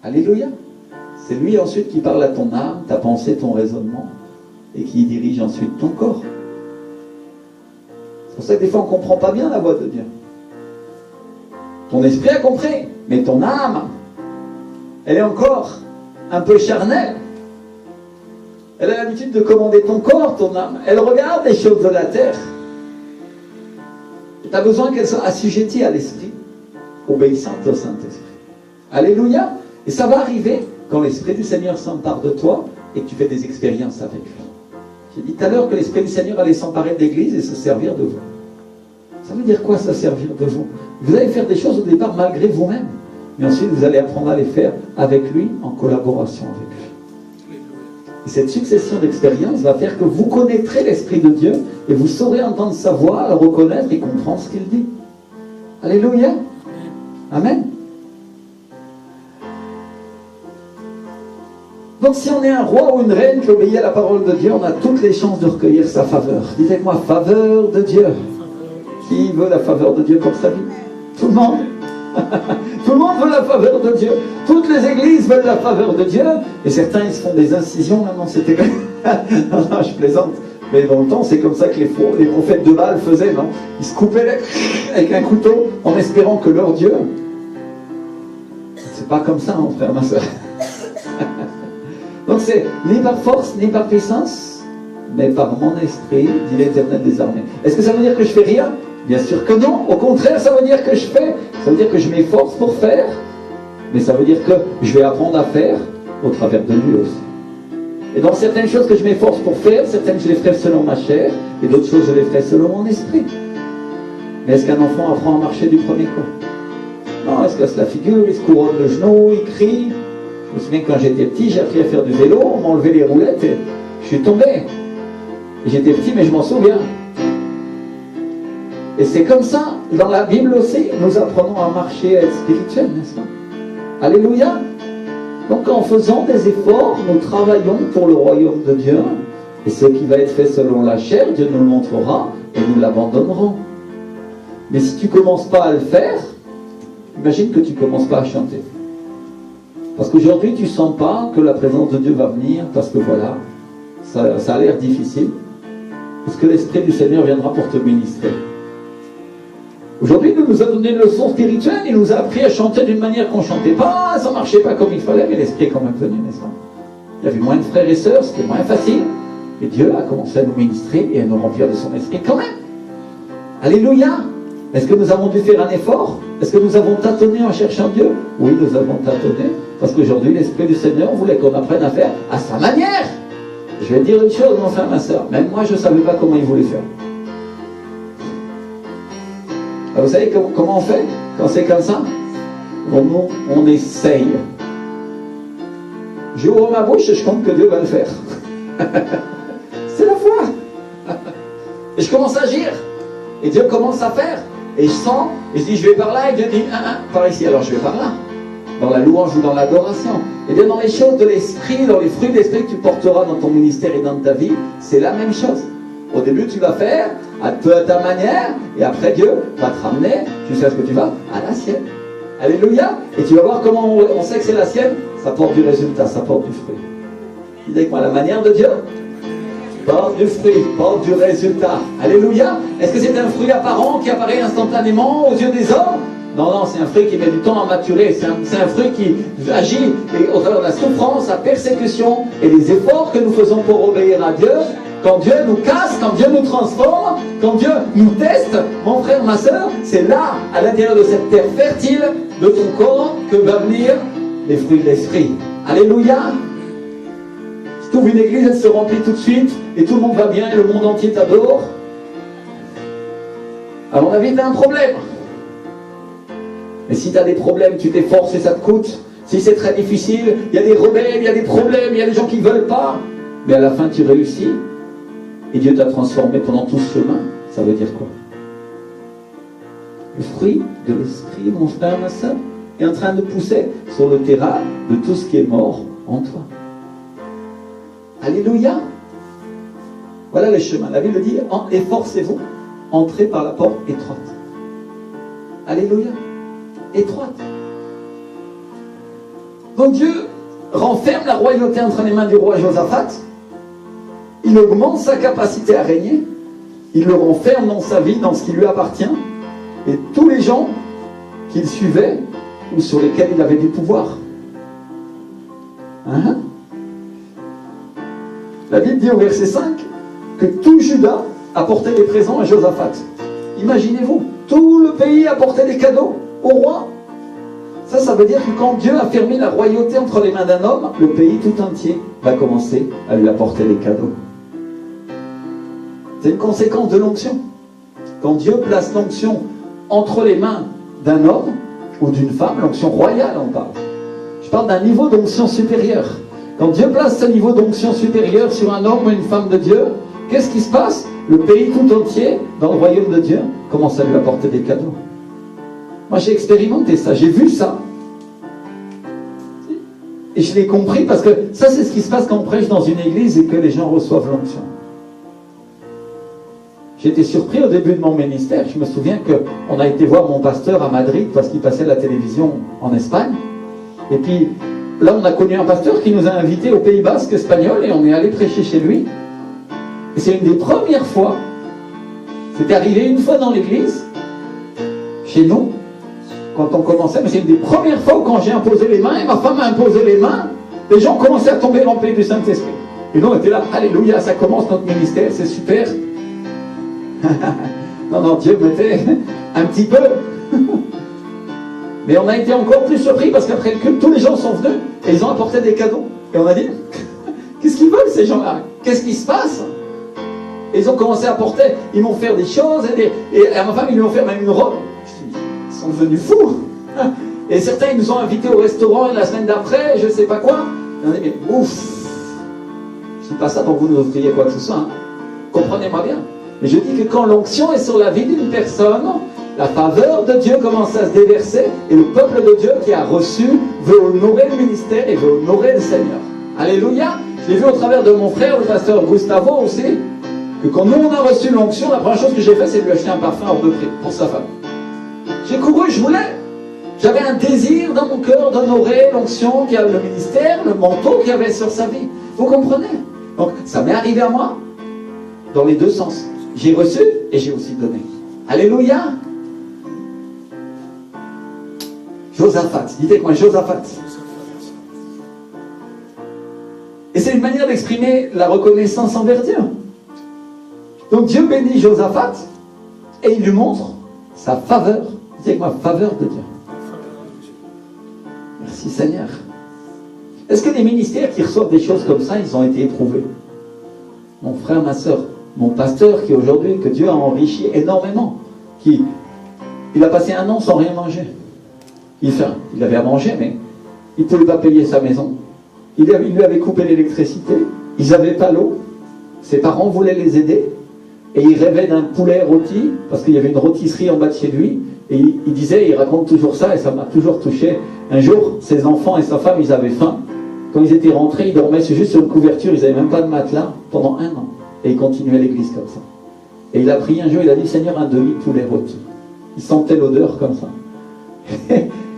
Alléluia. C'est lui ensuite qui parle à ton âme, ta pensée, ton raisonnement, et qui dirige ensuite ton corps. C'est pour ça que des fois on ne comprend pas bien la voix de Dieu. Ton esprit a compris, mais ton âme, elle est encore un peu charnelle. Elle a l'habitude de commander ton corps, ton âme. Elle regarde les choses de la terre. Tu as besoin qu'elle soit assujettie à l'esprit, obéissante au Saint-Esprit. Alléluia. Et ça va arriver quand l'Esprit du Seigneur s'empare de toi et que tu fais des expériences avec lui. J'ai dit tout à l'heure que l'Esprit du Seigneur allait s'emparer de l'Église et se servir de vous. Ça veut dire quoi, se servir de vous? Vous allez faire des choses au départ malgré vous-même, mais ensuite vous allez apprendre à les faire avec lui, en collaboration avec lui. Et cette succession d'expériences va faire que vous connaîtrez l'Esprit de Dieu et vous saurez entendre sa voix, le reconnaître et comprendre ce qu'il dit. Alléluia. Amen. Donc si on est un roi ou une reine qui obéit à la parole de Dieu, on a toutes les chances de recueillir sa faveur. Dites avec moi, faveur de Dieu. Qui veut la faveur de Dieu pour sa vie? Tout le monde. Tout le monde veut la faveur de Dieu. Toutes les églises veulent la faveur de Dieu. Et certains, ils se font des incisions. Maintenant, c'était... non, je plaisante. Mais dans le temps, c'est comme ça que les prophètes de Baal faisaient, non? Ils se coupaient avec un couteau en espérant que leur Dieu... C'est pas comme ça, mon frère, ma soeur. Donc c'est ni par force, ni par puissance, mais par mon esprit, dit l'Éternel des armées. Est-ce que ça veut dire que je fais rien? Bien sûr que non. Au contraire, ça veut dire que je fais. Ça veut dire que je m'efforce pour faire. Mais ça veut dire que je vais apprendre à faire au travers de lui aussi. Et dans certaines choses que je m'efforce pour faire, certaines je les ferai selon ma chair, et d'autres choses je les ferai selon mon esprit. Mais est-ce qu'un enfant apprend à marcher du premier coup? Non, il se casse la figure, il se couronne le genou, il crie. Je me souviens que quand j'étais petit, j'ai appris à faire du vélo, on m'a enlevé les roulettes et je suis tombé. Et j'étais petit, mais je m'en souviens. Et c'est comme ça, dans la Bible aussi, nous apprenons à marcher, à être spirituel, n'est-ce pas? Alléluia. Donc en faisant des efforts, nous travaillons pour le royaume de Dieu. Et ce qui va être fait selon la chair, Dieu nous le montrera et nous l'abandonnerons. Mais si tu ne commences pas à le faire, imagine que tu ne commences pas à chanter. Parce qu'aujourd'hui, tu ne sens pas que la présence de Dieu va venir, parce que voilà, ça a l'air difficile. Parce que l'Esprit du Seigneur viendra pour te ministrer. Aujourd'hui, il nous a donné une leçon spirituelle, il nous a appris à chanter d'une manière qu'on ne chantait pas, ça ne marchait pas comme il fallait, mais l'Esprit est quand même venu, n'est-ce pas? Il y avait moins de frères et sœurs, c'était moins facile, mais Dieu a commencé à nous ministrer et à nous remplir de son Esprit quand même. Alléluia! Est-ce que nous avons dû faire un effort? Est-ce que nous avons tâtonné en cherchant Dieu? Oui, nous avons tâtonné, parce qu'aujourd'hui, l'Esprit du Seigneur voulait qu'on apprenne à faire à sa manière. Je vais te dire une chose, mon frère, ma soeur, même moi, je ne savais pas comment il voulait faire. Vous savez comment on fait quand c'est comme ça? On essaye. J'ouvre ma bouche et je compte que Dieu va le faire. C'est la foi. Et je commence à agir. Et Dieu commence à faire. Et je sens, et je dis je vais par là, et Dieu dit par ici, alors je vais par là. Dans la louange ou dans l'adoration. Et bien dans les choses de l'esprit, dans les fruits de l'esprit que tu porteras dans ton ministère et dans ta vie, c'est la même chose. Au début, tu vas faire un peu à ta manière, et après Dieu va te ramener, tu sais ce que tu vas, à la sienne. Alléluia. Et tu vas voir comment on sait que c'est la sienne, ça porte du résultat, ça porte du fruit. Dites avec moi, la manière de Dieu porte du fruit, porte du résultat. Alléluia. Est-ce que c'est un fruit apparent qui apparaît instantanément aux yeux des hommes? Non, non, c'est un fruit qui met du temps à maturer. C'est un fruit qui agit au travers de la souffrance, la persécution et les efforts que nous faisons pour obéir à Dieu. Quand Dieu nous casse, quand Dieu nous transforme, quand Dieu nous teste, mon frère, ma soeur, c'est là, à l'intérieur de cette terre fertile, de ton corps, que va venir les fruits de l'esprit. Alléluia. Si tu ouvres une église, elle se remplit tout de suite, et tout le monde va bien, et le monde entier t'adore. À mon avis, tu as un problème. Mais si tu as des problèmes, tu t'efforces et ça te coûte. Si c'est très difficile, il y a des rebelles, il y a des problèmes, il y a des gens qui ne veulent pas. Mais à la fin, tu réussis. Et Dieu t'a transformé pendant tout ce chemin. Ça veut dire quoi? Le fruit de l'esprit, mon frère, ma soeur, est en train de pousser sur le terrain de tout ce qui est mort en toi. Alléluia. Voilà le chemin. La Bible dit, efforcez-vous, entrez par la porte étroite. Alléluia. Étroite. Donc Dieu renferme la royauté entre les mains du roi Josaphat. Il augmente sa capacité à régner. Il le renferme dans sa vie, dans ce qui lui appartient. Et tous les gens qu'il suivait ou sur lesquels il avait du pouvoir. Hein? La Bible dit au verset 5 que tout Juda apportait des présents à Josaphat. Imaginez-vous, tout le pays apportait des cadeaux au roi. Ça veut dire que quand Dieu a fermé la royauté entre les mains d'un homme, le pays tout entier va commencer à lui apporter des cadeaux. C'est une conséquence de l'onction. Quand Dieu place l'onction entre les mains d'un homme ou d'une femme, l'onction royale on parle. Je parle d'un niveau d'onction supérieur. Quand Dieu place ce niveau d'onction supérieur sur un homme ou une femme de Dieu, qu'est-ce qui se passe? Le pays tout entier, dans le royaume de Dieu, commence à lui apporter des cadeaux. Moi j'ai expérimenté ça, j'ai vu ça. Et je l'ai compris parce que ça c'est ce qui se passe quand on prêche dans une église et que les gens reçoivent l'onction. J'étais surpris au début de mon ministère. Je me souviens qu'on a été voir mon pasteur à Madrid parce qu'il passait à la télévision en Espagne. Et puis là on a connu un pasteur qui nous a invités au Pays Basque espagnol et on est allé prêcher chez lui. Et c'est une des premières fois. C'était arrivé une fois dans l'église, chez nous, quand on commençait, mais c'est une des premières fois où quand j'ai imposé les mains, et ma femme a imposé les mains, les gens commençaient à tomber remplis du Saint-Esprit. Et nous on était là, alléluia, ça commence notre ministère, c'est super. Non, Dieu mettait un petit peu. Mais on a été encore plus surpris parce qu'après le culte, tous les gens sont venus et ils ont apporté des cadeaux. Et on a dit, qu'est-ce qu'ils veulent ces gens-là? Qu'est-ce qui se passe? Et ils ont commencé à apporter, ils m'ont fait des choses et à ma femme ils lui ont fait même une robe. Ils sont devenus fous. Et certains ils nous ont invités au restaurant la semaine d'après, je ne sais pas quoi. Et on a dit, mais ouf, je ne dis pas ça pour vous nous offriez quoi que ce soit. Hein. Comprenez-moi bien. Mais je dis que quand l'onction est sur la vie d'une personne, la faveur de Dieu commence à se déverser et le peuple de Dieu qui a reçu veut honorer le ministère et veut honorer le Seigneur. Alléluia. Je l'ai vu au travers de mon frère, le pasteur Gustavo aussi, que quand nous on a reçu l'onction, la première chose que j'ai fait c'est de lui acheter un parfum hors de prix pour sa femme. J'ai couru, je voulais. J'avais un désir dans mon cœur d'honorer l'onction qui a le ministère, le manteau qu'il y avait sur sa vie. Vous comprenez? Donc ça m'est arrivé à moi dans les deux sens. J'ai reçu et j'ai aussi donné. Alléluia. Josaphat, dites avec moi Josaphat. Et c'est une manière d'exprimer la reconnaissance envers Dieu. Donc Dieu bénit Josaphat et il lui montre sa faveur. Dites avec moi faveur de Dieu. Merci Seigneur. Est-ce que les ministères qui reçoivent des choses comme ça, ils ont été éprouvés? Mon frère, ma soeur, mon pasteur qui aujourd'hui, que Dieu a enrichi énormément, il a passé 1 an sans rien manger. Il avait à manger, mais il ne pouvait pas payer sa maison. Il lui avait coupé l'électricité, ils n'avaient pas l'eau, ses parents voulaient les aider, et il rêvait d'un poulet rôti, parce qu'il y avait une rôtisserie en bas de chez lui, et il disait, il raconte toujours ça, et ça m'a toujours touché. Un jour, ses enfants et sa femme, ils avaient faim. Quand ils étaient rentrés, ils dormaient juste sur une couverture, ils n'avaient même pas de matelas, pendant 1 an. Et il continuait l'église comme ça. Et il a prié un jour, il a dit, Seigneur, un demi-poulet rôti. Il sentait l'odeur comme ça.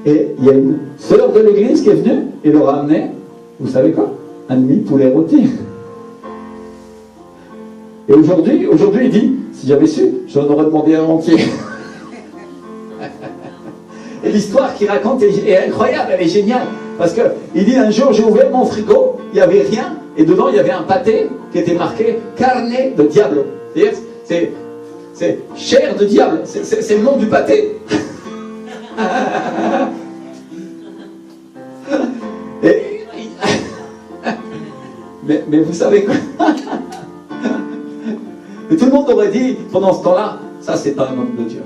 Et il y a une sœur de l'église qui est venue et le ramenait. Vous savez quoi? un demi-poulet rôti. Et aujourd'hui, il dit, si j'avais su, j'en aurais demandé un entier. Et l'histoire qu'il raconte est incroyable, elle est géniale. Parce qu'il dit, un jour, j'ai ouvert mon frigo, il n'y avait rien, et dedans, il y avait un pâté qui était marqué « carne de diablo ». C'est-à-dire, c'est chair de diable, c'est le nom du pâté. mais vous savez quoi? Et tout le monde aurait dit, pendant ce temps-là, ça c'est pas un homme de Dieu.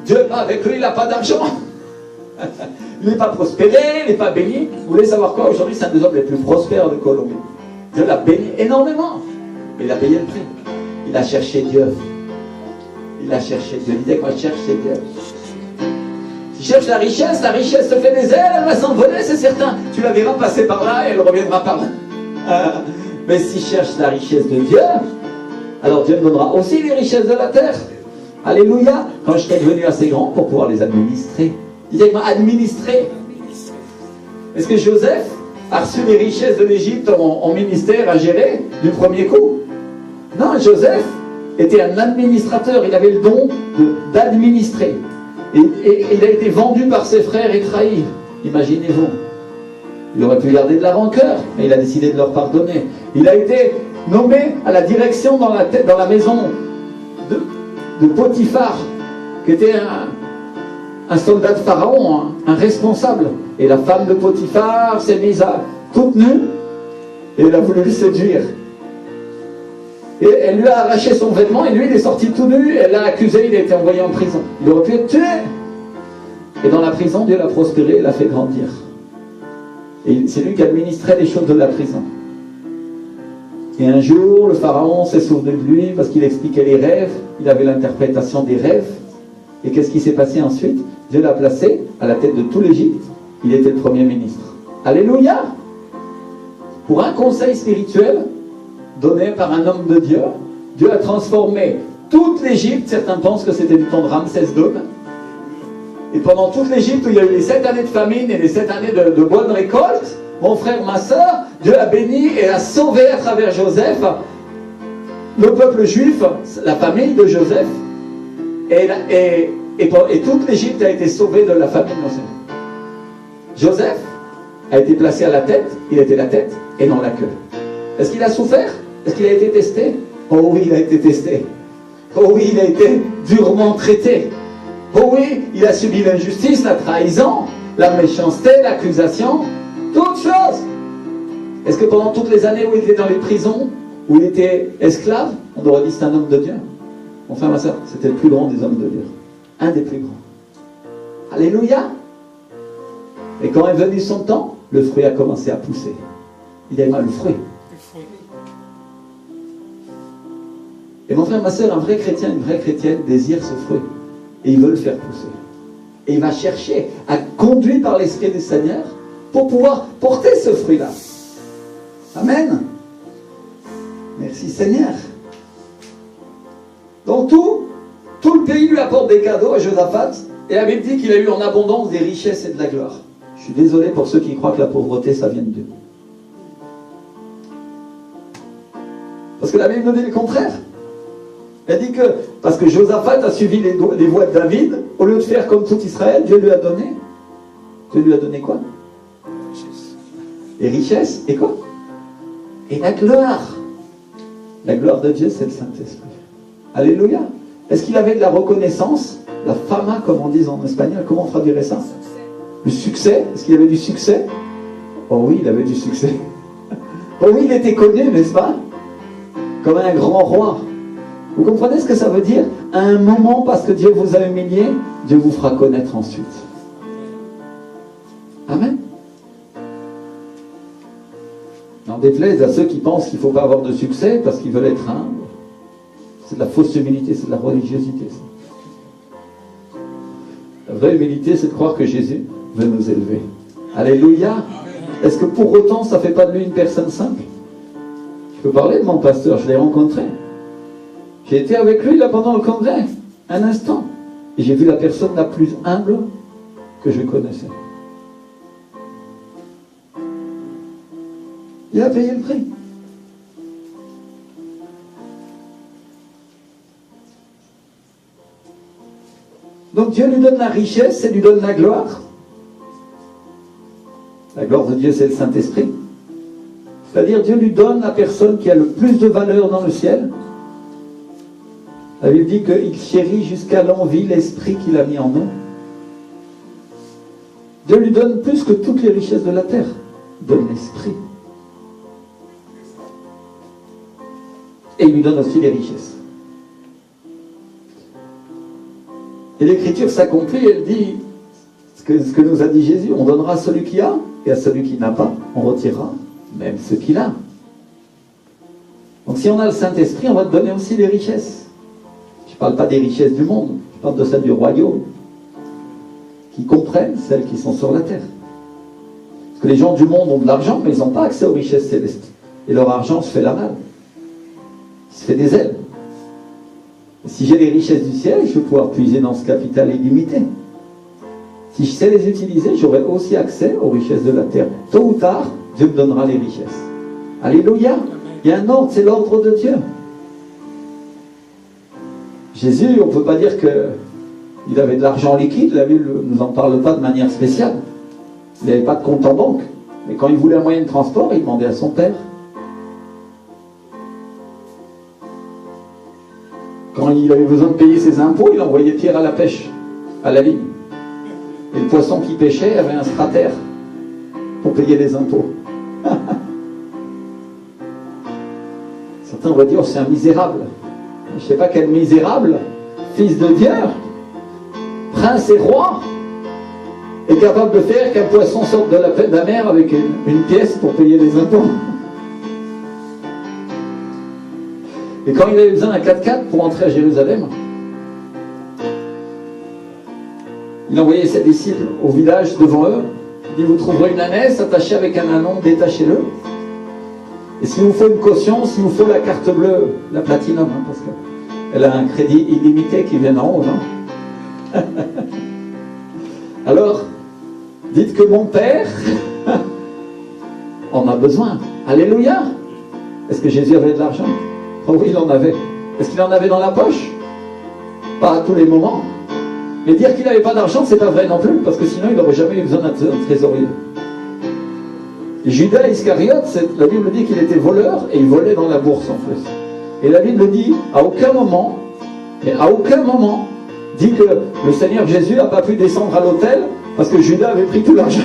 Dieu n'est pas avec lui, il n'a pas d'argent. Il n'est pas prospéré, il n'est pas béni. Vous voulez savoir quoi? Aujourd'hui, c'est un des hommes les plus prospères de Colombie. Dieu l'a béni énormément. Mais il a payé le prix. Il a cherché Dieu. Il a cherché Dieu. Il disait quoi? Chercher Dieu. Si tu cherches la richesse te fait des ailes, elle va s'envoler, c'est certain. Tu la verras passer par là et elle reviendra par là. Mais si tu cherches la richesse de Dieu, alors Dieu me donnera aussi les richesses de la terre. Alléluia. Quand je serai devenu assez grand pour pouvoir les administrer. Il dit administrer. Est-ce que Joseph a reçu les richesses de l'Égypte en ministère à gérer du premier coup? Non, Joseph était un administrateur. Il avait le don d'administrer. Et il a été vendu par ses frères et trahi. Imaginez-vous. Il aurait pu garder de la rancœur, mais il a décidé de leur pardonner. Il a été nommé à la direction dans la maison de Potiphar, qui était un soldat de Pharaon, un responsable. Et la femme de Potiphar s'est mise toute nue et elle a voulu le séduire. Et elle lui a arraché son vêtement et lui il est sorti tout nu, elle l'a accusé, il a été envoyé en prison. Il aurait pu être tué. Et dans la prison, Dieu l'a prospéré et l'a fait grandir. Et c'est lui qui administrait les choses de la prison. Et un jour, le pharaon s'est souvenu de lui parce qu'il expliquait les rêves, il avait l'interprétation des rêves. Et qu'est-ce qui s'est passé ensuite? Dieu l'a placé à la tête de tout l'Égypte. Il était le premier ministre. Alléluia! Pour un conseil spirituel donné par un homme de Dieu, Dieu a transformé toute l'Égypte. Certains pensent que c'était du temps de Ramsès II. Et pendant toute l'Égypte où il y a eu les 7 années de famine et les 7 années de bonne récolte, mon frère, ma soeur, Dieu a béni et a sauvé à travers Joseph le peuple juif, la famille de Joseph. Et toute l'Égypte a été sauvée de la famine. Joseph a été placé à la tête, il était la tête et non la queue. Est-ce qu'il a souffert? Est-ce qu'il a été testé? Oh oui, il a été testé. Oh oui, il a été durement traité. Oh oui, il a subi l'injustice, la trahison, la méchanceté, l'accusation, toutes choses. Est-ce que pendant toutes les années où il était dans les prisons, où il était esclave, on aurait dit c'est un homme de Dieu? Mon frère, ma soeur, c'était le plus grand des hommes de Dieu. Un des plus grands. Alléluia. Et quand est venu son temps, le fruit a commencé à pousser. Il a mal le fruit. Et mon frère, ma soeur, un vrai chrétien, une vraie chrétienne désire ce fruit. Et il veut le faire pousser. Et il va chercher à conduire par l'Esprit du Seigneur pour pouvoir porter ce fruit-là. Amen. Merci Seigneur. Donc tout le pays lui apporte des cadeaux à Josaphat. Et la Bible dit qu'il a eu en abondance des richesses et de la gloire. Je suis désolé pour ceux qui croient que la pauvreté, ça vient de Dieu. Parce que la Bible nous dit le contraire. Elle dit que, parce que Josaphat a suivi les voies de David, au lieu de faire comme tout Israël, Dieu lui a donné. Dieu lui a donné quoi? Les richesses. Et quoi? Et la gloire. La gloire de Dieu, c'est le Saint-Esprit. Alléluia. Est-ce qu'il avait de la reconnaissance? La fama, comme on dit en espagnol. Comment on traduirait ça? Le succès. Est-ce qu'il avait du succès? Oh oui, il avait du succès. Oh oui, il était connu, n'est-ce pas? Comme un grand roi. Vous comprenez ce que ça veut dire? À un moment, parce que Dieu vous a humilié, Dieu vous fera connaître ensuite. Amen. N'en déplaise à ceux qui pensent qu'il ne faut pas avoir de succès parce qu'ils veulent être humbles. C'est de la fausse humilité, c'est de la religiosité. Ça. La vraie humilité, c'est de croire que Jésus veut nous élever. Alléluia. Est-ce que pour autant, ça ne fait pas de lui une personne simple? Je peux parler de mon pasteur, je l'ai rencontré. J'ai été avec lui là pendant le congrès, un instant. Et j'ai vu la personne la plus humble que je connaissais. Il a payé le prix. Donc Dieu lui donne la richesse et lui donne la gloire. La gloire de Dieu, c'est le Saint-Esprit. C'est-à-dire Dieu lui donne la personne qui a le plus de valeur dans le ciel. La Bible dit qu'il chérit jusqu'à l'envie l'esprit qu'il a mis en nous. Dieu lui donne plus que toutes les richesses de la terre. Il donne l'esprit. Et il lui donne aussi les richesses. Et l'Écriture s'accomplit, elle dit ce que nous a dit Jésus, on donnera à celui qui a, et à celui qui n'a pas, on retirera même ce qu'il a. Donc si on a le Saint-Esprit, on va te donner aussi les richesses. Je ne parle pas des richesses du monde, je parle de celles du royaume, qui comprennent celles qui sont sur la terre. Parce que les gens du monde ont de l'argent, mais ils n'ont pas accès aux richesses célestes. Et leur argent se fait la malle. Il se fait des ailes. Et si j'ai les richesses du ciel, je vais pouvoir puiser dans ce capital illimité. Si je sais les utiliser, j'aurai aussi accès aux richesses de la terre. Tôt ou tard, Dieu me donnera les richesses. Alléluia. Il y a un ordre, c'est l'ordre de Dieu. Jésus, on ne peut pas dire qu'il avait de l'argent liquide. La Bible ne nous en parle pas de manière spéciale. Il n'avait pas de compte en banque. Mais quand il voulait un moyen de transport, il demandait à son père. Quand il avait besoin de payer ses impôts, il envoyait Pierre à la pêche, à la ligne. Et le poisson qui pêchait avait un stratère pour payer les impôts. Certains vont dire, oh, c'est un misérable. Je ne sais pas quel misérable, fils de Dieu, prince et roi, est capable de faire qu'un poisson sorte de la mer avec une pièce pour payer les impôts. Et quand il avait besoin d'un 4x4 pour entrer à Jérusalem, il envoyait ses disciples au village devant eux. Il dit, vous trouverez une ânesse attachée avec un anon, détachez-le. Et s'il vous faut une caution, s'il vous faut la carte bleue, la platinum, hein, parce qu'elle a un crédit illimité qui vient en haut, non? Alors, dites que mon Père en a besoin. Alléluia! Est-ce que Jésus avait de l'argent? Oh oui, il en avait. Est-ce qu'il en avait dans la poche? Pas à tous les moments. Mais dire qu'il n'avait pas d'argent, c'est pas vrai non plus, parce que sinon il n'aurait jamais eu besoin d'un trésorier. Et Judas Iscariote, la Bible dit qu'il était voleur, et il volait dans la bourse en plus. Et la Bible dit, à aucun moment, dit que le Seigneur Jésus n'a pas pu descendre à l'autel, parce que Judas avait pris tout l'argent.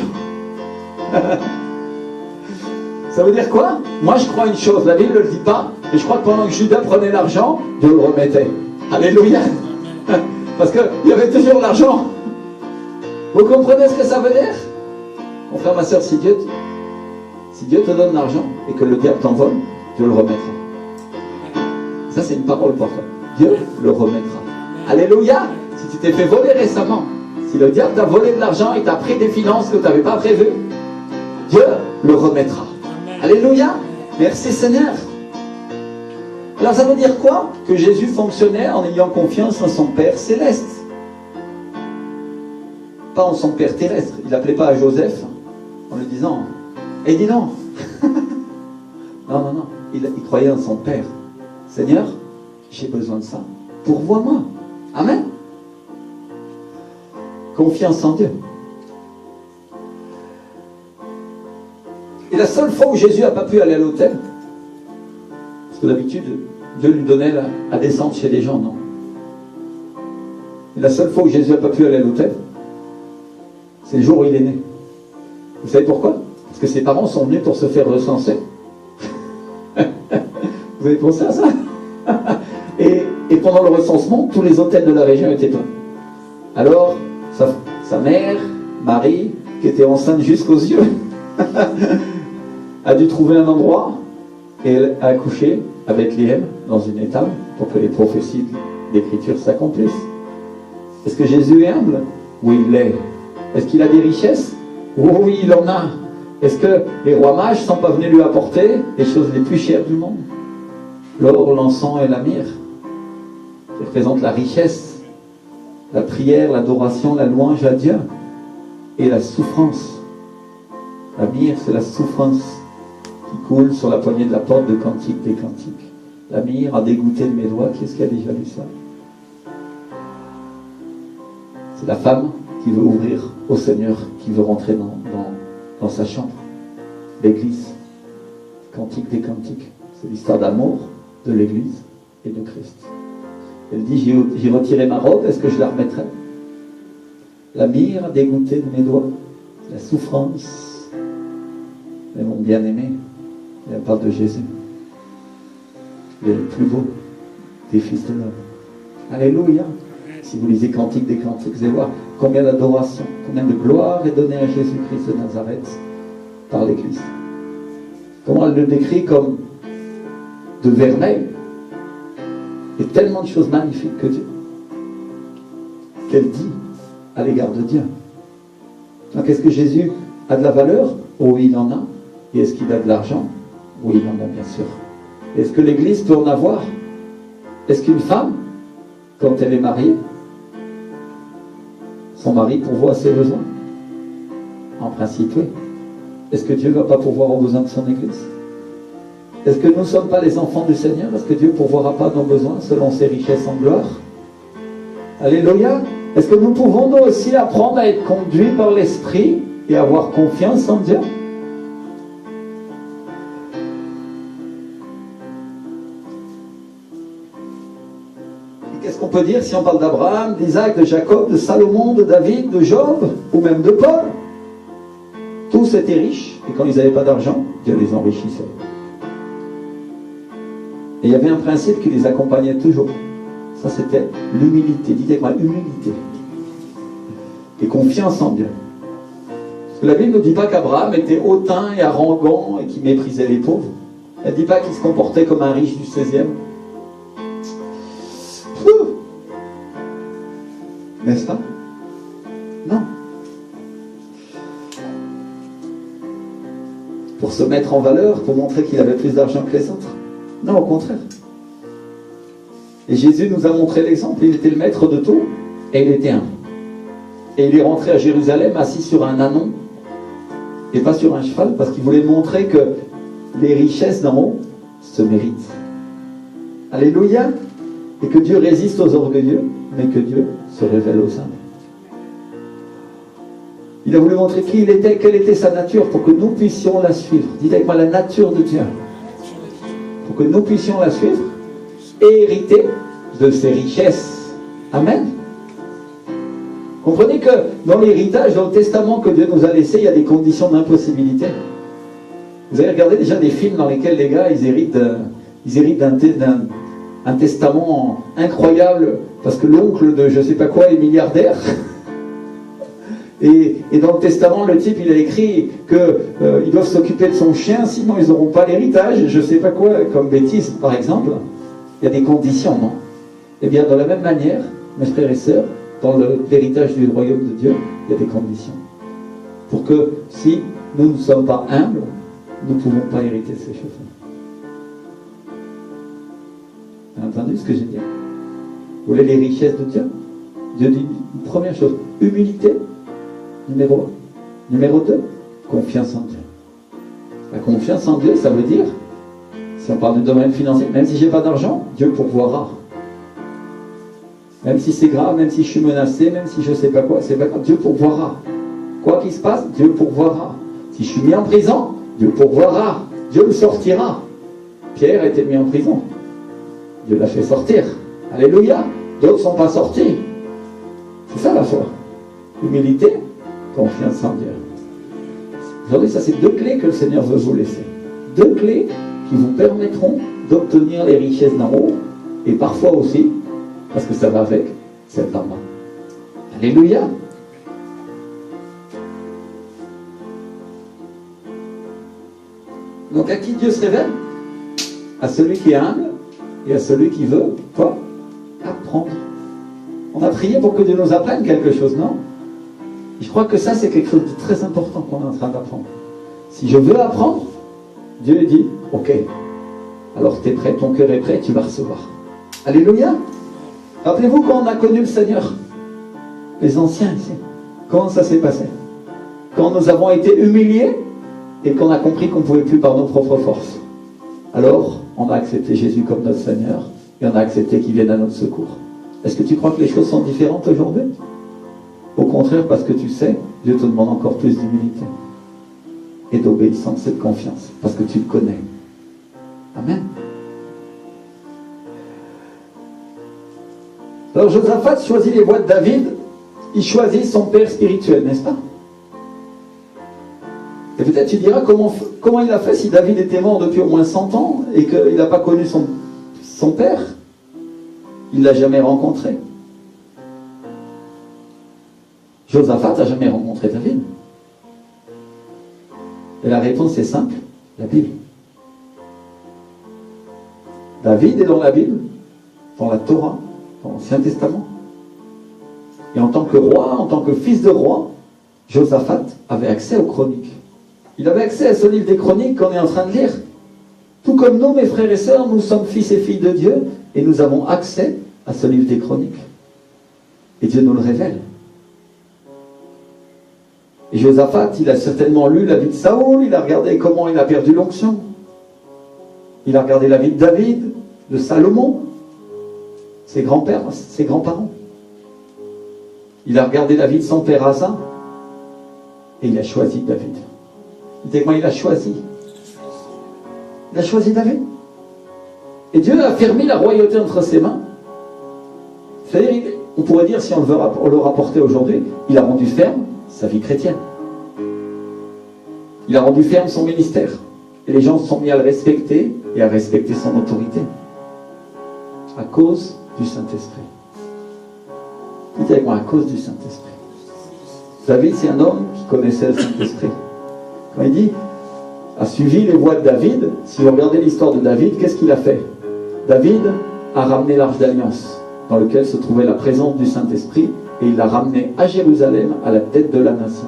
Ça veut dire quoi? Moi je crois une chose, la Bible ne le dit pas, et je crois que pendant que Judas prenait l'argent, Dieu le remettait. Alléluia. Parce qu'il y avait toujours l'argent. Vous comprenez ce que ça veut dire? Mon frère, ma soeur, si Dieu te donne l'argent et que le diable t'envole, Dieu le remettra. Ça c'est une parole pour toi. Dieu le remettra. Alléluia. Si tu t'es fait voler récemment, si le diable t'a volé de l'argent et t'a pris des finances que tu n'avais pas prévues, Dieu le remettra. Alléluia. Merci Seigneur. Alors ça veut dire quoi? Que Jésus fonctionnait en ayant confiance en son Père céleste. Pas en son Père terrestre. Il n'appelait pas à Joseph en lui disant, et dis non. Non. Il croyait en son Père. Seigneur, j'ai besoin de ça. Pourvois-moi. Amen. Confiance en Dieu. Et la seule fois où Jésus n'a pas pu aller à l'autel, parce que d'habitude, Dieu lui donnait à descendre chez les gens, non. Et la seule fois où Jésus n'a pas pu aller à l'autel, c'est le jour où il est né. Vous savez pourquoi? Parce que ses parents sont venus pour se faire recenser. Vous avez pensé à ça? et pendant le recensement, tous les hôtels de la région étaient pleins. Alors, sa mère, Marie, qui était enceinte jusqu'aux yeux, a dû trouver un endroit et elle a accouché à Bethléem dans une étable pour que les prophéties d'Écriture s'accomplissent. Est-ce que Jésus est humble? Oui, il l'est. Est-ce qu'il a des richesses? Oui, il en a. Est-ce que les rois mages ne sont pas venus lui apporter les choses les plus chères du monde? L'or, l'encens et la myrrhe, qui représentent la richesse, la prière, l'adoration, la louange à Dieu et la souffrance. La myrrhe, c'est la souffrance. qui coule sur la poignée de la porte de Cantique des Cantiques. La myrrhe a dégoûté de mes doigts. Qui est-ce qui a déjà lu ça? C'est la femme qui veut ouvrir au Seigneur, qui veut rentrer dans sa chambre. L'Église, Cantique des Cantiques, c'est l'histoire d'amour de l'Église et de Christ. Elle dit, j'ai retiré ma robe, est-ce que je la remettrai? La myrrhe a dégoûté de mes doigts, la souffrance. Mais mon bien-aimé, elle parle de Jésus. Il est le plus beau des fils de l'homme. Alléluia. Si vous lisez Cantique des Cantiques, vous allez voir combien d'adoration, combien de gloire est donnée à Jésus-Christ de Nazareth par l'Église. Comment elle le décrit comme de vermeil. Et tellement de choses magnifiques que Dieu, qu'elle dit à l'égard de Dieu. Donc est-ce que Jésus a de la valeur? Oui, il en a. Et est-ce qu'il a de l'argent? Oui, il en a, bien sûr. Est-ce que l'Église peut en avoir? Est-ce qu'une femme, quand elle est mariée, son mari pourvoit à ses besoins? En principe, oui. Est-ce que Dieu ne va pas pourvoir aux besoins de son Église? Est-ce que nous ne sommes pas les enfants du Seigneur? Est-ce que Dieu ne pourvoira pas nos besoins selon ses richesses en gloire? Alléluia. Est-ce que nous pouvons nous aussi apprendre à être conduits par l'Esprit et avoir confiance en Dieu? Qu'est-ce qu'on peut dire si on parle d'Abraham, d'Isaac, de Jacob, de Salomon, de David, de Job, ou même de Paul? Tous étaient riches, et quand ils n'avaient pas d'argent, Dieu les enrichissait. Et il y avait un principe qui les accompagnait toujours. Ça, c'était l'humilité. Dites-moi, humilité. Et confiance en Dieu. Parce que la Bible ne dit pas qu'Abraham était hautain et arrogant et qu'il méprisait les pauvres. Elle ne dit pas qu'il se comportait comme un riche du 16e. N'est-ce pas? Non. Pour se mettre en valeur, pour montrer qu'il avait plus d'argent que les autres. Non, au contraire. Et Jésus nous a montré l'exemple. Il était le maître de tout et il était humble. Et il est rentré à Jérusalem assis sur un ânon et pas sur un cheval parce qu'il voulait montrer que les richesses d'en haut se méritent. Alléluia. Et que Dieu résiste aux orgueilleux, mais que Dieu se révèle aux humbles. Il a voulu montrer qui il était, quelle était sa nature pour que nous puissions la suivre. Dites avec moi la nature de Dieu. Pour que nous puissions la suivre et hériter de ses richesses. Amen. Comprenez que dans l'héritage, dans le testament que Dieu nous a laissé, il y a des conditions d'impossibilité. Vous avez regardé déjà des films dans lesquels les gars, ils héritent d'un testament incroyable parce que l'oncle de je ne sais pas quoi est milliardaire. Et dans le testament, le type, il a écrit qu'ils doivent s'occuper de son chien, sinon ils n'auront pas l'héritage, je ne sais pas quoi, comme bêtise, par exemple. Il y a des conditions, non? Eh bien, de la même manière, mes frères et sœurs, dans l'héritage du royaume de Dieu, il y a des conditions. Pour que, si nous ne sommes pas humbles, nous ne pouvons pas hériter de ces choses-là. Vous avez entendu ce que j'ai dit? Vous voulez les richesses de Dieu? Dieu dit une première chose, humilité. Numéro 1. Numéro 2, confiance en Dieu. La confiance en Dieu, ça veut dire, si on parle du domaine financier, même si je n'ai pas d'argent, Dieu pourvoira. Même si c'est grave, même si je suis menacé, même si je ne sais pas quoi, c'est pas grave, Dieu pourvoira. Quoi qu'il se passe, Dieu pourvoira. Si je suis mis en prison, Dieu pourvoira. Dieu me sortira. Pierre a été mis en prison. Dieu l'a fait sortir. Alléluia. D'autres ne sont pas sortis. C'est ça la foi. Humilité, confiance en Dieu. Aujourd'hui, ça c'est 2 clés que le Seigneur veut vous laisser. 2 clés qui vous permettront d'obtenir les richesses d'en haut et parfois aussi, parce que ça va avec, celle d'en bas. Alléluia. Donc à qui Dieu se révèle? À celui qui est humble et à celui qui veut, quoi? Apprendre. On a prié pour que Dieu nous apprenne quelque chose, non? Je crois que ça, c'est quelque chose de très important qu'on est en train d'apprendre. Si je veux apprendre, Dieu dit, ok, alors tu es prêt, ton cœur est prêt, tu vas recevoir. Alléluia. Rappelez-vous quand on a connu le Seigneur, les anciens ici, comment ça s'est passé? Quand nous avons été humiliés, et qu'on a compris qu'on ne pouvait plus par nos propres forces. Alors, on a accepté Jésus comme notre Seigneur et on a accepté qu'il vienne à notre secours. Est-ce que tu crois que les choses sont différentes aujourd'hui? Au contraire, parce que tu sais, Dieu te demande encore plus d'humilité et d'obéissance et de confiance, parce que tu le connais. Amen. Alors Josaphat choisit les voies de David, il choisit son père spirituel, n'est-ce pas? Et peut-être tu diras comment il a fait si David était mort depuis au moins 100 ans et qu'il n'a pas connu son père. Il ne l'a jamais rencontré. Josaphat n'a jamais rencontré David. Et la réponse est simple, la Bible. David est dans la Bible, dans la Torah, dans l'Ancien Testament. Et en tant que roi, en tant que fils de roi, Josaphat avait accès aux chroniques. Il avait accès à ce livre des chroniques qu'on est en train de lire. Tout comme nous, mes frères et sœurs, nous sommes fils et filles de Dieu et nous avons accès à ce livre des chroniques. Et Dieu nous le révèle. Et Josaphat, il a certainement lu la vie de Saoul, il a regardé comment il a perdu l'onction. Il a regardé la vie de David, de Salomon, ses grands-pères, ses grands-parents. Il a regardé la vie de son père Asa et il a choisi David. Dites moi, il a choisi. Il a choisi David. Et Dieu a affermi la royauté entre ses mains. C'est-à-dire, on pourrait dire, si on le rapportait aujourd'hui, il a rendu ferme sa vie chrétienne. Il a rendu ferme son ministère. Et les gens se sont mis à le respecter et à respecter son autorité. À cause du Saint-Esprit. Dites avec moi, à cause du Saint-Esprit. David, c'est un homme qui connaissait le Saint-Esprit. Quand il dit, a suivi les voies de David, si vous regardez l'histoire de David, qu'est-ce qu'il a fait? David a ramené l'Arche d'Alliance, dans lequel se trouvait la présence du Saint-Esprit, et il l'a ramené à Jérusalem, à la tête de la nation.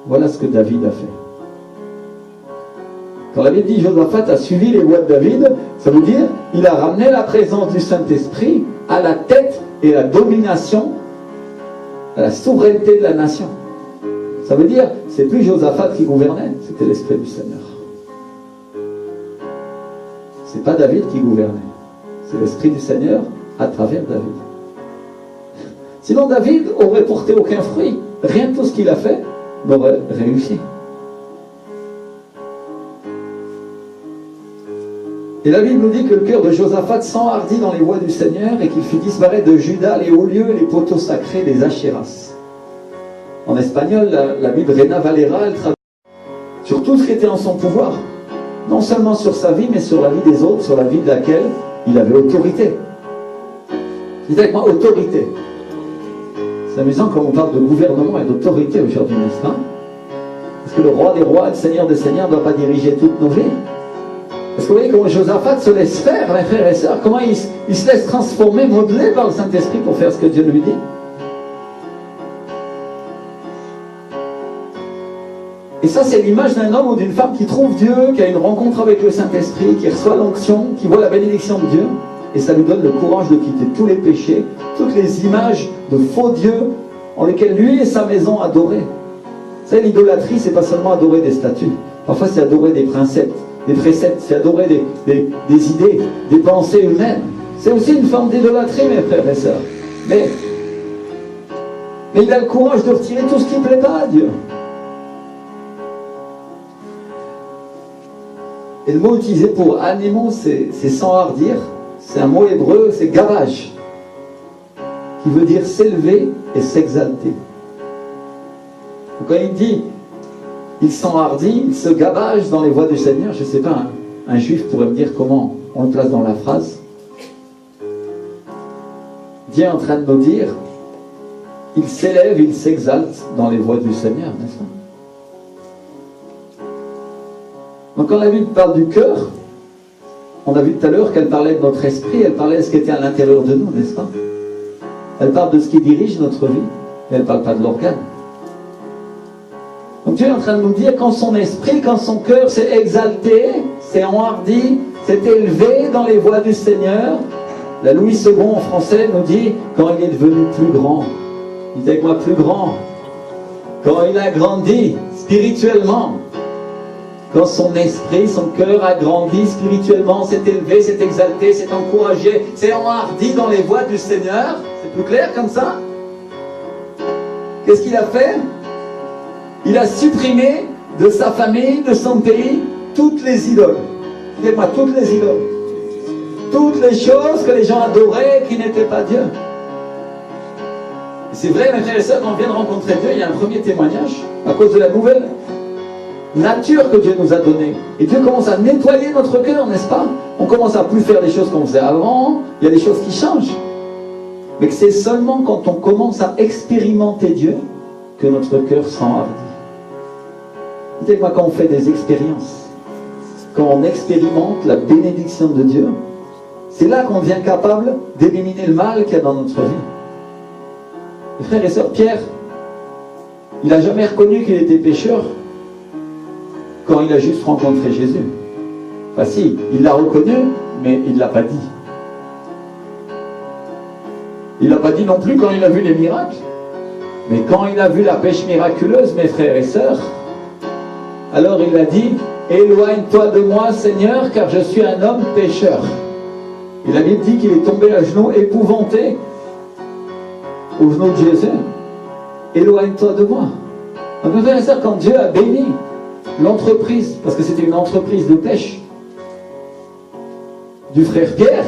Voilà ce que David a fait. Quand la Bible dit Josaphat a suivi les voies de David, ça veut dire il a ramené la présence du Saint-Esprit à la tête et à la domination, à la souveraineté de la nation. Ça veut dire, c'est plus Josaphat qui gouvernait, c'était l'Esprit du Seigneur. C'est pas David qui gouvernait, c'est l'Esprit du Seigneur à travers David. Sinon David aurait porté aucun fruit. Rien de tout ce qu'il a fait n'aurait réussi. Et la Bible nous dit que le cœur de Josaphat s'enhardit dans les voies du Seigneur et qu'il fit disparaître de Juda les hauts lieux et les poteaux sacrés des Achéras. En espagnol, la Bible Reina Valera, elle traduit sur tout ce qui était en son pouvoir. Non seulement sur sa vie, mais sur la vie des autres, sur la vie de laquelle il avait autorité. Dites avec moi, autorité. C'est amusant quand on parle de gouvernement et d'autorité aujourd'hui, n'est-ce pas? Parce que le roi des rois, le seigneur des seigneurs ne doit pas diriger toutes nos vies. Parce que vous voyez comment Josaphat se laisse faire, mes frères et sœurs, comment il se laisse transformer, modeler par le Saint-Esprit pour faire ce que Dieu lui dit. Et ça, c'est l'image d'un homme ou d'une femme qui trouve Dieu, qui a une rencontre avec le Saint-Esprit, qui reçoit l'onction, qui voit la bénédiction de Dieu, et ça lui donne le courage de quitter tous les péchés, toutes les images de faux dieux en lesquels lui et sa maison adoraient. Vous savez, l'idolâtrie, c'est pas seulement adorer des statues. Parfois, c'est adorer des préceptes, c'est adorer des idées, des pensées humaines. C'est aussi une forme d'idolâtrie, mes frères et sœurs. Mais il a le courage de retirer tout ce qui ne plaît pas à Dieu. Et le mot utilisé pour anémon, c'est s'enhardir. C'est un mot hébreu, c'est gavage, qui veut dire s'élever et s'exalter. Donc quand il dit, il s'enhardit, il se gavage dans les voies du Seigneur, je ne sais pas, un juif pourrait me dire comment on le place dans la phrase. Dieu est en train de nous dire, il s'élève, il s'exalte dans les voies du Seigneur, n'est-ce pas? Donc quand la Bible parle du cœur, on a vu tout à l'heure qu'elle parlait de notre esprit, elle parlait de ce qui était à l'intérieur de nous, n'est-ce pas? Elle parle de ce qui dirige notre vie, mais elle ne parle pas de l'organe. Donc Dieu est en train de nous dire, quand son esprit, quand son cœur s'est exalté, s'est enhardi, s'est élevé dans les voies du Seigneur, la Louis II en français nous dit, quand il est devenu plus grand, dites avec moi plus grand, quand il a grandi spirituellement, Quand son esprit, son cœur a grandi spirituellement, s'est élevé, s'est exalté, s'est encouragé, s'est enhardi dans les voies du Seigneur. C'est plus clair comme ça? Qu'est-ce qu'il a fait? Il a supprimé de sa famille, de son pays, toutes les idoles. Dites-moi, toutes les idoles. Toutes les choses que les gens adoraient qui n'étaient pas Dieu. C'est vrai, mes frères et sœurs, quand on vient de rencontrer Dieu, il y a un premier témoignage à cause de la nouvelle nature que Dieu nous a donnée. Et Dieu commence à nettoyer notre cœur, n'est-ce pas? On commence à plus faire les choses qu'on faisait avant, il y a des choses qui changent. Mais que c'est seulement quand on commence à expérimenter Dieu que notre cœur s'enhardit. Dites-moi, quand on fait des expériences, quand on expérimente la bénédiction de Dieu, c'est là qu'on devient capable d'éliminer le mal qu'il y a dans notre vie. Et frères et sœurs, Pierre, il n'a jamais reconnu qu'il était pécheur quand il a juste rencontré Jésus. Enfin si, il l'a reconnu, mais il ne l'a pas dit. Il ne l'a pas dit non plus quand il a vu les miracles. Mais quand il a vu la pêche miraculeuse, mes frères et sœurs, alors il a dit, éloigne-toi de moi, Seigneur, car je suis un homme pécheur. Et la Bible dit qu'il est tombé à genoux, épouvanté, au genou de Jésus. Éloigne-toi de moi. Donc, mes frères et sœurs, quand Dieu a béni l'entreprise, parce que c'était une entreprise de pêche, du frère Pierre,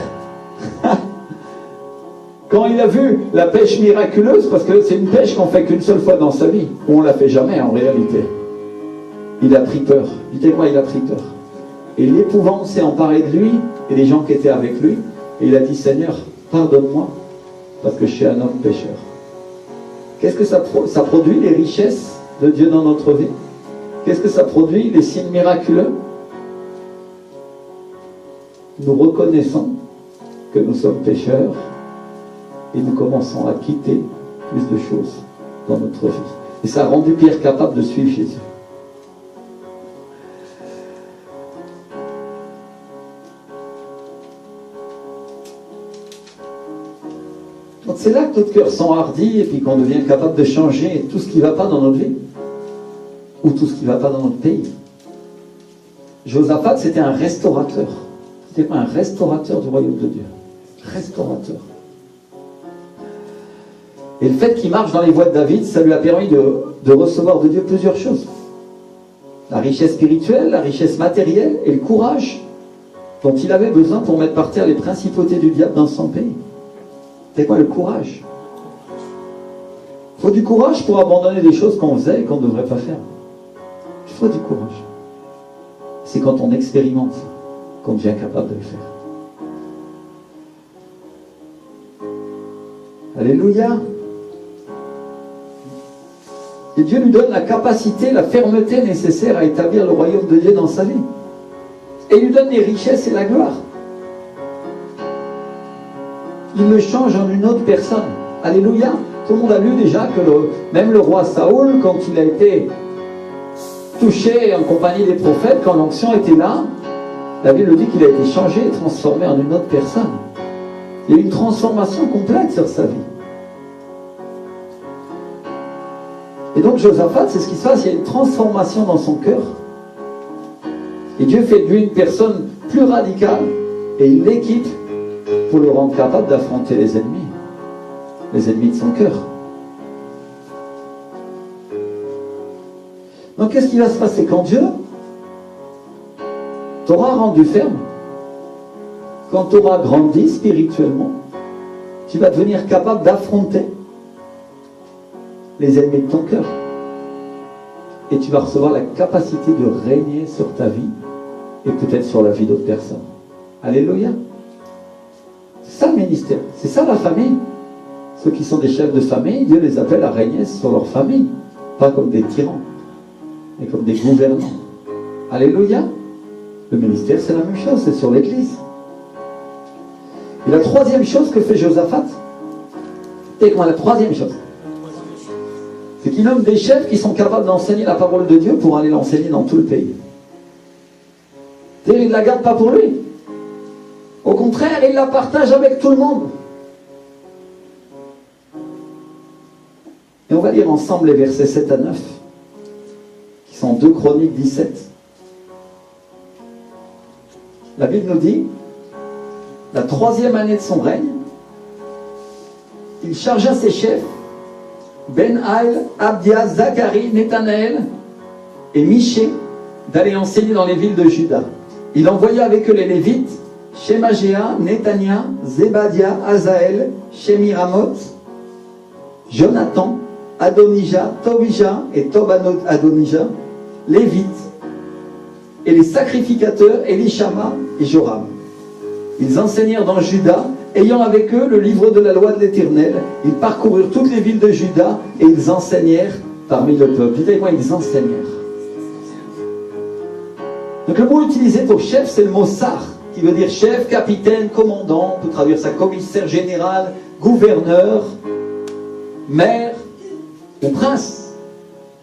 quand il a vu la pêche miraculeuse, parce que c'est une pêche qu'on fait qu'une seule fois dans sa vie, ou on ne la fait jamais en réalité, il a pris peur. Dites-moi, il a pris peur. Et l'épouvante s'est emparée de lui et des gens qui étaient avec lui, et il a dit, Seigneur, pardonne-moi, parce que je suis un homme pécheur. Qu'est-ce que ça produit, les richesses de Dieu dans notre vie? Qu'est-ce que ça produit, les signes miraculeux? Nous reconnaissons que nous sommes pécheurs et nous commençons à quitter plus de choses dans notre vie. Et ça a rendu Pierre capable de suivre Jésus. Donc c'est là que notre cœur s'enhardit et puis qu'on devient capable de changer tout ce qui ne va pas dans notre vie ou tout ce qui ne va pas dans notre pays. Josaphat, c'était un restaurateur. C'était pas un restaurateur du royaume de Dieu. Restaurateur. Et le fait qu'il marche dans les voies de David, ça lui a permis de recevoir de Dieu plusieurs choses. La richesse spirituelle, la richesse matérielle et le courage dont il avait besoin pour mettre par terre les principautés du diable dans son pays. C'est quoi le courage? Il faut du courage pour abandonner des choses qu'on faisait et qu'on ne devrait pas faire. Il faut du courage. C'est quand on expérimente ça qu'on devient capable de le faire. Alléluia. Et Dieu lui donne la capacité, la fermeté nécessaire à établir le royaume de Dieu dans sa vie. Et il lui donne les richesses et la gloire. Il le change en une autre personne. Alléluia. Tout le monde a lu déjà que même le roi Saoul, quand il a été touché en compagnie des prophètes, quand l'onction était là, la Bible dit qu'il a été changé et transformé en une autre personne. Il y a eu une transformation complète sur sa vie. Et donc Josaphat, c'est ce qui se passe, il y a une transformation dans son cœur. Et Dieu fait de lui une personne plus radicale et il l'équipe pour le rendre capable d'affronter les ennemis de son cœur. Donc qu'est-ce qui va se passer quand Dieu t'aura rendu ferme, quand tu auras grandi spirituellement, tu vas devenir capable d'affronter les ennemis de ton cœur. Et tu vas recevoir la capacité de régner sur ta vie et peut-être sur la vie d'autres personnes. Alléluia. C'est ça le ministère, c'est ça la famille. Ceux qui sont des chefs de famille, Dieu les appelle à régner sur leur famille, pas comme des tyrans, mais comme des gouvernants. Alléluia. Le ministère, c'est la même chose, c'est sur l'église. Et la troisième chose que fait Josaphat, c'est quoi la troisième chose? C'est qu'il nomme des chefs qui sont capables d'enseigner la parole de Dieu pour aller l'enseigner dans tout le pays. C'est-à-dire, il ne la garde pas pour lui. Au contraire, il la partage avec tout le monde. Et on va lire ensemble les versets 7 à 9, qui sont 2 Chroniques 17. la Bible nous dit, la 3e année de son règne, il chargea ses chefs, Ben-Haïl, Abdia, Zacharie, Netanel et Miché, d'aller enseigner dans les villes de Juda. Il envoya avec eux les Lévites, Shemajéa, Netania, Zébadia, Azaël, Shemiramoth, Jonathan, Adonijah, Tobijah et Tob-Adonijah, Lévites, et les sacrificateurs Élishama et Joram. Ils enseignèrent dans Juda, ayant avec eux le livre de la loi de l'Éternel. Ils parcoururent toutes les villes de Juda et ils enseignèrent parmi le peuple. Dites-moi, ils enseignèrent. Donc le mot utilisé pour chef, c'est le mot sar, qui veut dire chef, capitaine, commandant. On peut traduire ça commissaire général, gouverneur, maire ou prince.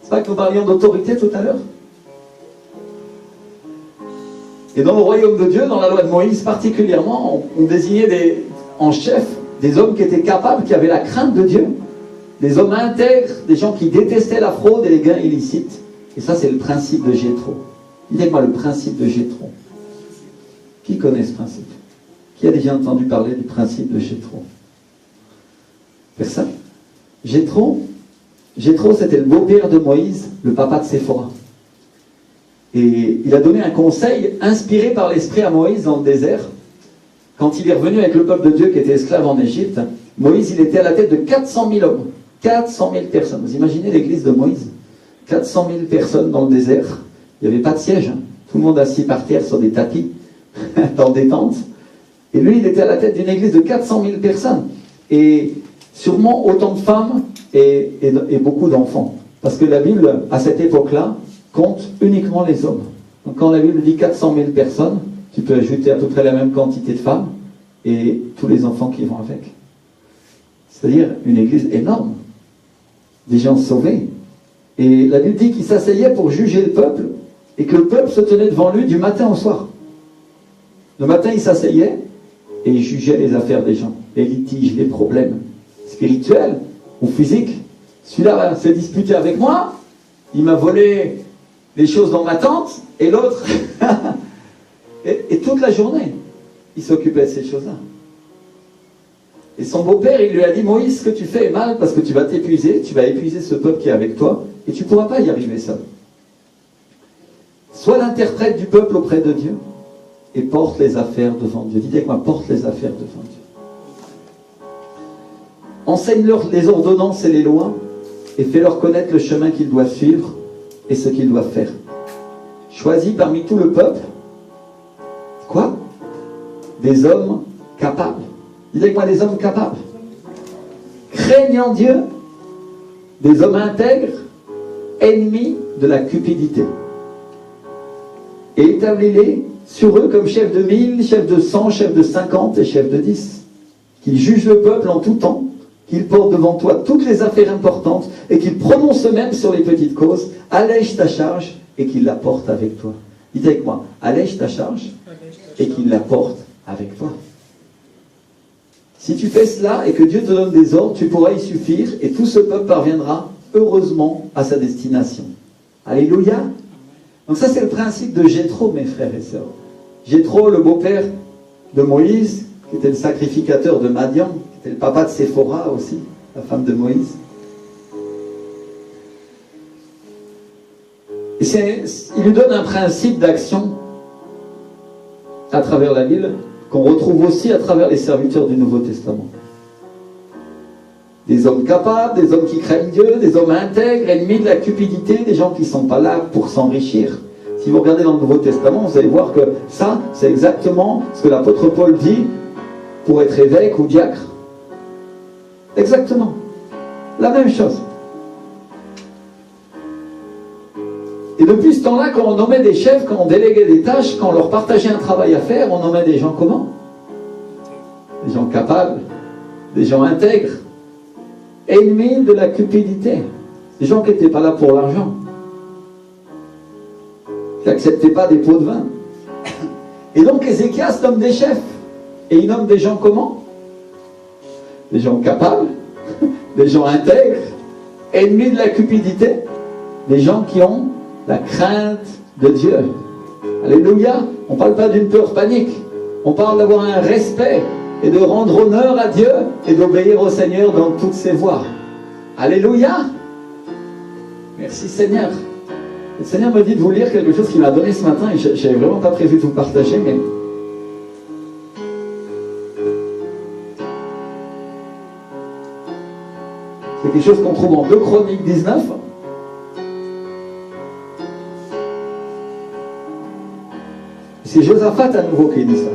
C'est pas que nous parlions d'autorité tout à l'heure? Et dans le royaume de Dieu, dans la loi de Moïse particulièrement, on désignait en chef des hommes qui étaient capables, qui avaient la crainte de Dieu, des hommes intègres, des gens qui détestaient la fraude et les gains illicites. Et ça, c'est le principe de Jéthro. Dites-moi le principe de Jéthro. Qui connaît ce principe? Qui a déjà entendu parler du principe de Jéthro? Personne? Jéthro, c'était le beau-père de Moïse, le papa de Séphora. Et il a donné un conseil inspiré par l'esprit à Moïse dans le désert. Quand il est revenu avec le peuple de Dieu qui était esclave en Égypte, Moïse, il était à la tête de 400 000 hommes. 400 000 personnes. Vous imaginez l'église de Moïse? 400 000 personnes dans le désert. Il n'y avait pas de siège. Tout le monde assis par terre sur des tapis, dans des tentes. Et lui, il était à la tête d'une église de 400 000 personnes. Et sûrement autant de femmes et beaucoup d'enfants. Parce que la Bible, à cette époque-là, compte uniquement les hommes. Donc quand la Bible dit 400 000 personnes, tu peux ajouter à peu près la même quantité de femmes et tous les enfants qui vont avec. C'est-à-dire une église énorme. Des gens sauvés. Et la Bible dit qu'il s'asseyait pour juger le peuple et que le peuple se tenait devant lui du matin au soir. Le matin, il s'asseyait et il jugeait les affaires des gens, les litiges, les problèmes spirituels ou physiques. Celui-là s'est disputé avec moi, il m'a volé les choses dans ma tente, et l'autre, et toute la journée, il s'occupait de ces choses-là. Et son beau-père, il lui a dit, Moïse, ce que tu fais est mal parce que tu vas t'épuiser, tu vas épuiser ce peuple qui est avec toi, et tu ne pourras pas y arriver seul. Sois l'interprète du peuple auprès de Dieu, et porte les affaires devant Dieu. Dites-moi, porte les affaires devant Dieu. Enseigne-leur les ordonnances et les lois, et fais-leur connaître le chemin qu'ils doivent suivre, et ce qu'ils doivent faire. Choisis parmi tout le peuple, quoi? Des hommes capables. Dites-moi, des hommes capables. Craignant Dieu, des hommes intègres, ennemis de la cupidité. Et établis-les sur eux comme chefs de 1000, chefs de 100, chefs de 50 et chefs de 10. Qu'ils jugent le peuple en tout temps, qu'ils portent devant toi toutes les affaires importantes et qu'ils prononcent eux-mêmes sur les petites causes. Allège ta charge et qu'ils la portent avec toi. Dites avec moi, allège ta charge et qu'ils la portent avec toi. Si tu fais cela et que Dieu te donne des ordres, tu pourras y suffire et tout ce peuple parviendra heureusement à sa destination. Alléluia. Donc ça, c'est le principe de Jéthro, mes frères et sœurs. Jéthro, le beau-père de Moïse, qui était le sacrificateur de Madian, qui était le papa de Séphora aussi, la femme de Moïse. Et il lui donne un principe d'action à travers la Bible, qu'on retrouve aussi à travers les serviteurs du Nouveau Testament. Des hommes capables, des hommes qui craignent Dieu, des hommes intègres, ennemis de la cupidité, des gens qui ne sont pas là pour s'enrichir. Si vous regardez dans le Nouveau Testament, vous allez voir que ça, c'est exactement ce que l'apôtre Paul dit pour être évêque ou diacre. Exactement. La même chose. Et depuis ce temps-là, quand on nommait des chefs, quand on déléguait des tâches, quand on leur partageait un travail à faire, on nommait des gens comment? Des gens capables, des gens intègres, ennemis de la cupidité, des gens qui n'étaient pas là pour l'argent, qui n'acceptaient pas des pots de vin. Et donc Ézéchias nomme des chefs, et il nomme des gens comment? Des gens capables, des gens intègres, ennemis de la cupidité, des gens qui ont la crainte de Dieu. Alléluia. On ne parle pas d'une peur panique. On parle d'avoir un respect et de rendre honneur à Dieu et d'obéir au Seigneur dans toutes ses voies. Alléluia. Merci Seigneur. Le Seigneur me dit de vous lire quelque chose qu'il m'a donné ce matin et je n'avais vraiment pas prévu de vous partager, mais c'est quelque chose qu'on trouve en 2 Chroniques 19. C'est Josaphat à nouveau qui dit ça.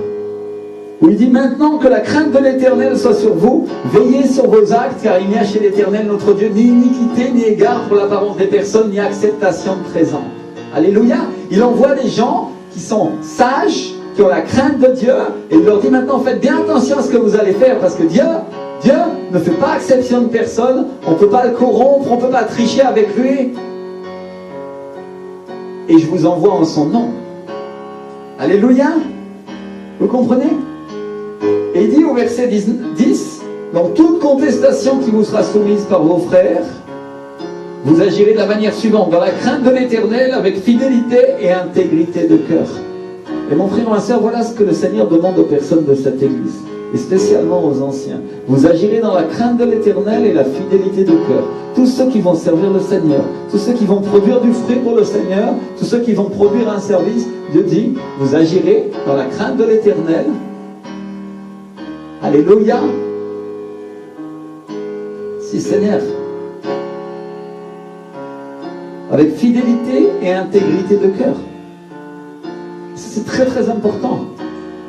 Où il dit: maintenant que la crainte de l'Éternel soit sur vous, veillez sur vos actes, car il n'y a chez l'Éternel notre Dieu ni iniquité, ni égard pour l'apparence des personnes, ni acceptation de présent. Alléluia. Il envoie des gens qui sont sages, qui ont la crainte de Dieu, et il leur dit maintenant: faites bien attention à ce que vous allez faire, parce que Dieu ne fait pas exception de personne, on ne peut pas le corrompre, on ne peut pas tricher avec lui. Et je vous envoie en son nom. Alléluia. Vous comprenez? Et il dit au verset 10, dans toute contestation qui vous sera soumise par vos frères, vous agirez de la manière suivante: dans la crainte de l'Éternel, avec fidélité et intégrité de cœur. Et mon frère, ma soeur, voilà ce que le Seigneur demande aux personnes de cette église, et spécialement aux anciens. Vous agirez dans la crainte de l'Éternel et la fidélité de cœur. Tous ceux qui vont servir le Seigneur, tous ceux qui vont produire du fruit pour le Seigneur, tous ceux qui vont produire un service, Dieu dit: vous agirez dans la crainte de l'Éternel. Alléluia. Si Seigneur. Avec fidélité et intégrité de cœur. C'est très très important.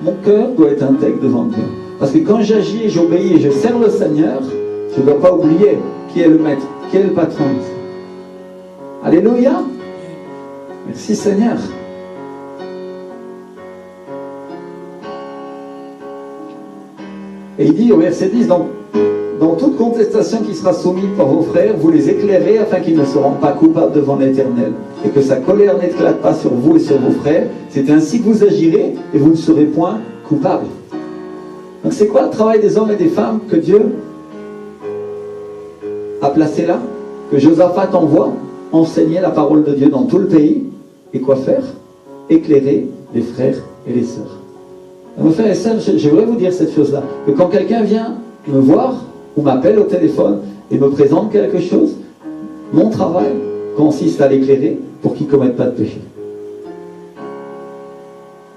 Mon cœur doit être intègre devant Dieu. Parce que quand j'agis et j'obéis et je sers le Seigneur, je ne dois pas oublier qui est le maître, qui est le patron. Alléluia. Merci Seigneur. Et il dit au verset 10, donc, dans toute contestation qui sera soumise par vos frères, vous les éclairez afin qu'ils ne se rendent pas coupables devant l'Éternel, et que sa colère n'éclate pas sur vous et sur vos frères. C'est ainsi que vous agirez et vous ne serez point coupables. Donc c'est quoi le travail des hommes et des femmes que Dieu a placé là, que Josaphat envoie enseigner la parole de Dieu dans tout le pays? Et quoi faire? Éclairer les frères et les sœurs. Mes frères et sœurs, je voudrais vous dire cette chose-là, que quand quelqu'un vient me voir ou m'appelle au téléphone et me présente quelque chose, mon travail consiste à l'éclairer pour qu'il ne commette pas de péché.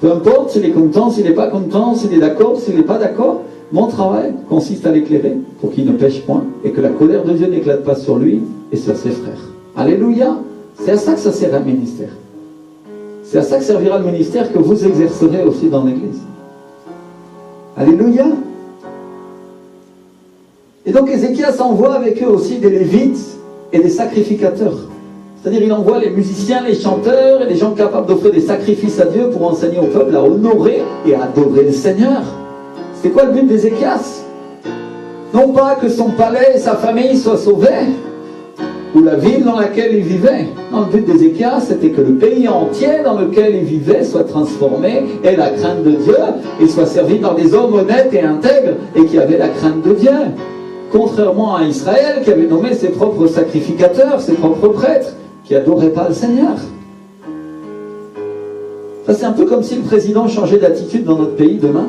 Peu importe s'il est content, s'il n'est pas content, s'il est d'accord, s'il n'est pas d'accord, mon travail consiste à l'éclairer pour qu'il ne pêche point et que la colère de Dieu n'éclate pas sur lui et sur ses frères. Alléluia. C'est à ça que ça sert un ministère. C'est à ça que servira le ministère que vous exercerez aussi dans l'église. Alléluia. Et donc Ézéchias envoie avec eux aussi des lévites et des sacrificateurs. C'est-à-dire il envoie les musiciens, les chanteurs et les gens capables d'offrir des sacrifices à Dieu pour enseigner au peuple à honorer et à adorer le Seigneur. C'est quoi le but d'Ézéchias? Non pas que son palais et sa famille soient sauvés, ou la ville dans laquelle il vivait. Non, le but d'Ézéchias, c'était que le pays entier dans lequel il vivait soit transformé, ait la crainte de Dieu, et soit servi par des hommes honnêtes et intègres, et qui avaient la crainte de Dieu. Contrairement à Israël, qui avait nommé ses propres sacrificateurs, ses propres prêtres, qui n'adoraient pas le Seigneur. Ça, c'est un peu comme si le président changeait d'attitude dans notre pays demain,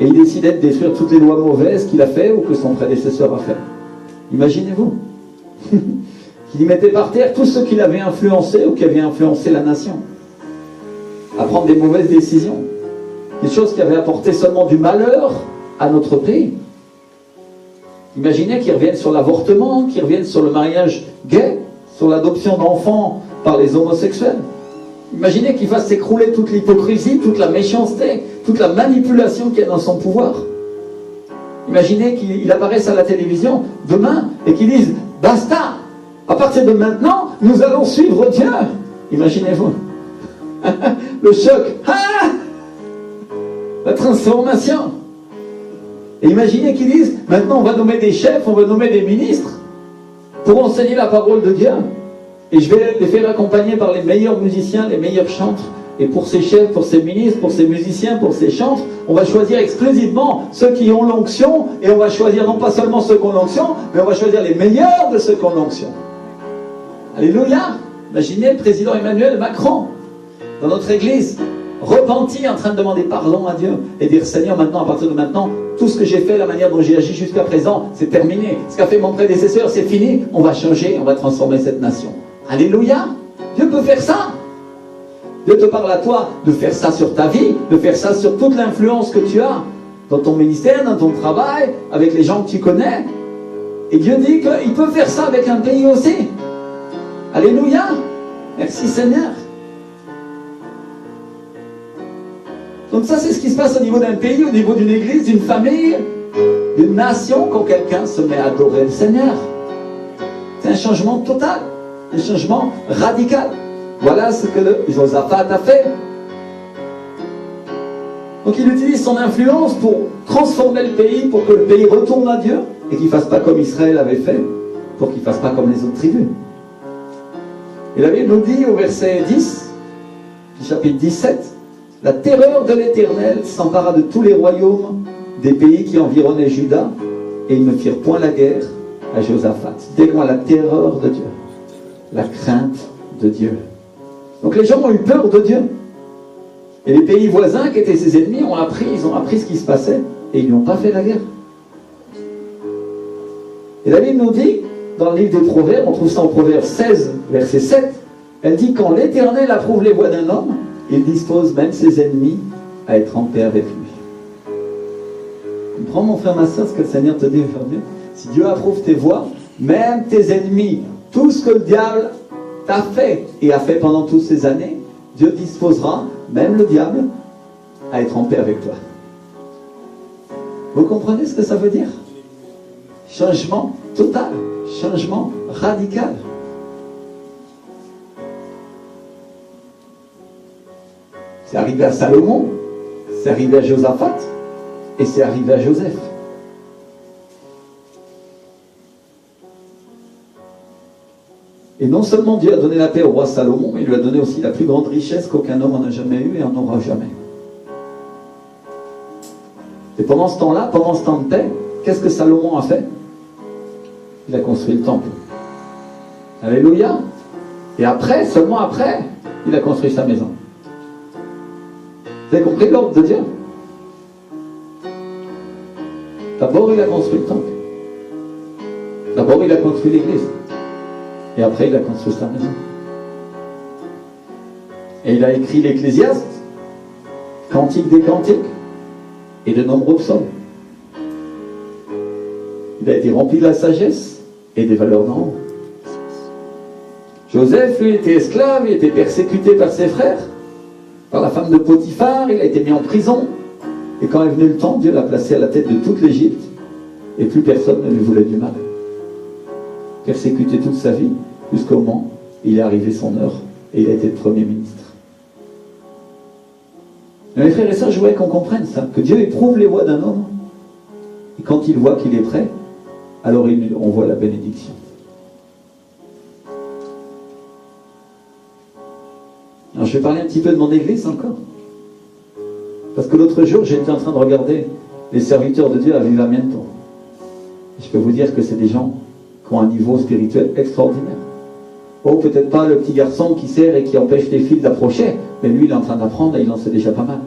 et il décidait de détruire toutes les lois mauvaises qu'il a fait ou que son prédécesseur a fait. Imaginez-vous. Qu'il mettait par terre tous ceux qui l'avaient influencé ou qui avaient influencé la nation à prendre des mauvaises décisions, des choses qui avaient apporté seulement du malheur à notre pays. Imaginez qu'ils reviennent sur l'avortement, qu'ils reviennent sur le mariage gay, sur l'adoption d'enfants par les homosexuels. Imaginez qu'il fasse s'écrouler toute l'hypocrisie, toute la méchanceté, toute la manipulation qu'il y a dans son pouvoir. Imaginez qu'il apparaisse à la télévision demain et qu'il dise: basta, à partir de maintenant, nous allons suivre Dieu. Imaginez-vous. Le choc. Ah, la transformation. Et imaginez qu'ils disent: maintenant on va nommer des chefs, on va nommer des ministres pour enseigner la parole de Dieu. Et je vais les faire accompagner par les meilleurs musiciens, les meilleurs chantres. Et pour ces chefs, pour ces ministres, pour ces musiciens, pour ces chantres, on va choisir exclusivement ceux qui ont l'onction. Et on va choisir non pas seulement ceux qui ont l'onction, mais on va choisir les meilleurs de ceux qui ont l'onction. Alléluia. Imaginez le président Emmanuel Macron. dans notre église, repentis, en train de demander pardon à Dieu et dire Seigneur, maintenant, à partir de maintenant, tout ce que j'ai fait, la manière dont j'ai agi jusqu'à présent, c'est terminé. Ce qu'a fait mon prédécesseur, c'est fini. On va changer, on va transformer cette nation. Alléluia! Dieu peut faire ça. Dieu te parle à toi de faire ça sur ta vie, de faire ça sur toute l'influence que tu as dans ton ministère, dans ton travail, avec les gens que tu connais. Et Dieu dit qu'il peut faire ça avec un pays aussi. Alléluia! Merci Seigneur. Donc ça, c'est ce qui se passe au niveau d'un pays, au niveau d'une église, d'une famille, d'une nation, quand quelqu'un se met à adorer le Seigneur. C'est un changement total, un changement radical. Voilà ce que Josaphat a fait. Donc il utilise son influence pour transformer le pays, pour que le pays retourne à Dieu, et qu'il ne fasse pas comme Israël avait fait, pour qu'il ne fasse pas comme les autres tribus. Et la Bible nous dit au verset 10, du chapitre 17, « La terreur de l'Éternel s'empara de tous les royaumes des pays qui environnaient Juda, et ils ne firent point la guerre à Josaphat. » Dès loin la terreur de Dieu, la crainte de Dieu. Donc les gens ont eu peur de Dieu. Et les pays voisins qui étaient ses ennemis ont appris ce qui se passait, et ils n'ont pas fait la guerre. Et la Bible nous dit, dans le livre des Proverbes, on trouve ça en Proverbes 16, verset 7, elle dit, quand l'Éternel approuve les voies d'un homme, il dispose même ses ennemis à être en paix avec lui. Comprends mon frère, ma soeur, ce que le Seigneur te dit aujourd'hui. Si Dieu approuve tes voies, même tes ennemis, tout ce que le diable t'a fait et a fait pendant toutes ces années, Dieu disposera, même le diable, à être en paix avec toi. Vous comprenez ce que ça veut dire? Changement total, changement radical. C'est arrivé à Salomon, c'est arrivé à Josaphat, et c'est arrivé à Joseph. Et non seulement Dieu a donné la paix au roi Salomon, mais il lui a donné aussi la plus grande richesse qu'aucun homme en a jamais eue et en aura jamais. Et pendant ce temps-là, pendant ce temps de paix, qu'est-ce que Salomon a fait? Il a construit le temple. Alléluia. Et après, seulement après, il a construit sa maison. Vous avez compris l'ordre de Dieu? D'abord, il a construit le temple. D'abord, il a construit l'église. Et après, il a construit sa maison. Et il a écrit l'Ecclésiaste, Cantique des Cantiques, et de nombreux psaumes. Il a été rempli de la sagesse et des valeurs d'en haut. Joseph, lui, était esclave, il était persécuté par ses frères, par la femme de Potiphar, il a été mis en prison. Et quand est venu le temps, Dieu l'a placé à la tête de toute l'Égypte, et plus personne ne lui voulait du mal. Persécuté toute sa vie, jusqu'au moment où il est arrivé son heure, et il a été le premier ministre. Mais mes frères et sœurs, je voudrais qu'on comprenne ça, que Dieu éprouve les voies d'un homme, et quand il voit qu'il est prêt, alors on voit la bénédiction. Alors je vais parler un petit peu de mon église encore. Parce que l'autre jour, j'étais en train de regarder les serviteurs de Dieu à Vivamiento. Je peux vous dire que c'est des gens qui ont un niveau spirituel extraordinaire. Oh, peut-être pas le petit garçon qui sert et qui empêche les filles d'approcher, mais lui, il est en train d'apprendre et il en sait déjà pas mal.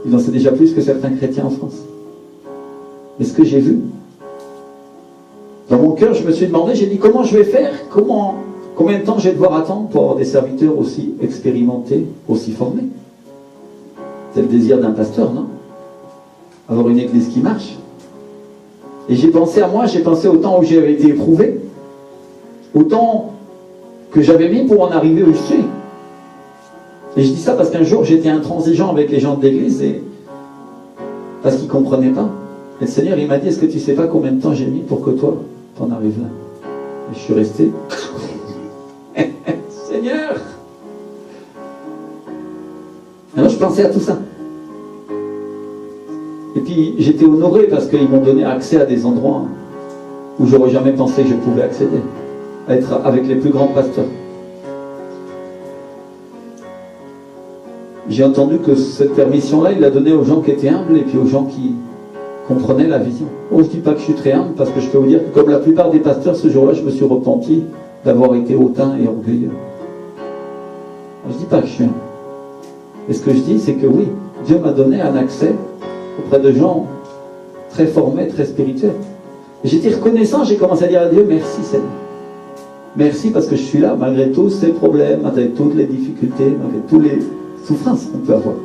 Il en sait déjà plus que certains chrétiens en France. Mais ce que j'ai vu, dans mon cœur, je me suis demandé, j'ai dit, comment je vais faire? Combien de temps je vais devoir attendre pour avoir des serviteurs aussi expérimentés, aussi formés? C'est le désir d'un pasteur, non? Avoir une église qui marche. Et j'ai pensé à moi, j'ai pensé au temps où j'avais été éprouvé, au temps que j'avais mis pour en arriver où je suis. Et je dis ça parce qu'un jour, j'étais intransigeant avec les gens de l'église, parce qu'ils ne comprenaient pas. Et le Seigneur, il m'a dit, est-ce que tu ne sais pas combien de temps j'ai mis pour que toi, t'en arrives là? Et je suis resté. Seigneur! Alors je pensais à tout ça. Et puis j'étais honoré parce qu'ils m'ont donné accès à des endroits où j'aurais jamais pensé que je pouvais accéder, à être avec les plus grands pasteurs. J'ai entendu que cette permission-là, il l'a donnée aux gens qui étaient humbles et puis aux gens qui comprenaient la vision. Oh, je ne dis pas que je suis très humble, parce que je peux vous dire que comme la plupart des pasteurs, ce jour-là, je me suis repenti d'avoir été hautain et orgueilleux. Je ne dis pas que je suis humble. Et ce que je dis, c'est que oui, Dieu m'a donné un accès auprès de gens très formés, très spirituels. Et j'étais reconnaissant, j'ai commencé à dire à Dieu, merci Seigneur. Merci parce que je suis là, malgré tous ces problèmes, malgré toutes les difficultés, malgré toutes les souffrances qu'on peut avoir.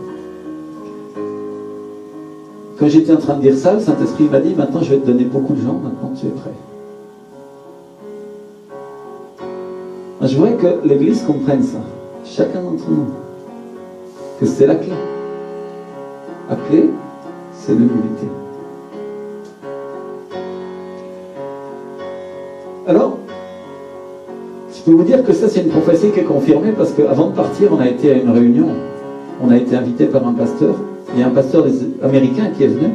Quand j'étais en train de dire ça, le Saint-Esprit m'a dit, maintenant je vais te donner beaucoup de gens, maintenant tu es prêt. Je voudrais que l'Église comprenne ça, chacun d'entre nous, que c'est la clé. La clé, c'est l'humilité. Alors, je peux vous dire que ça c'est une prophétie qui est confirmée parce qu'avant de partir, on a été à une réunion, on a été invité par un pasteur, il y a un pasteur américain qui est venu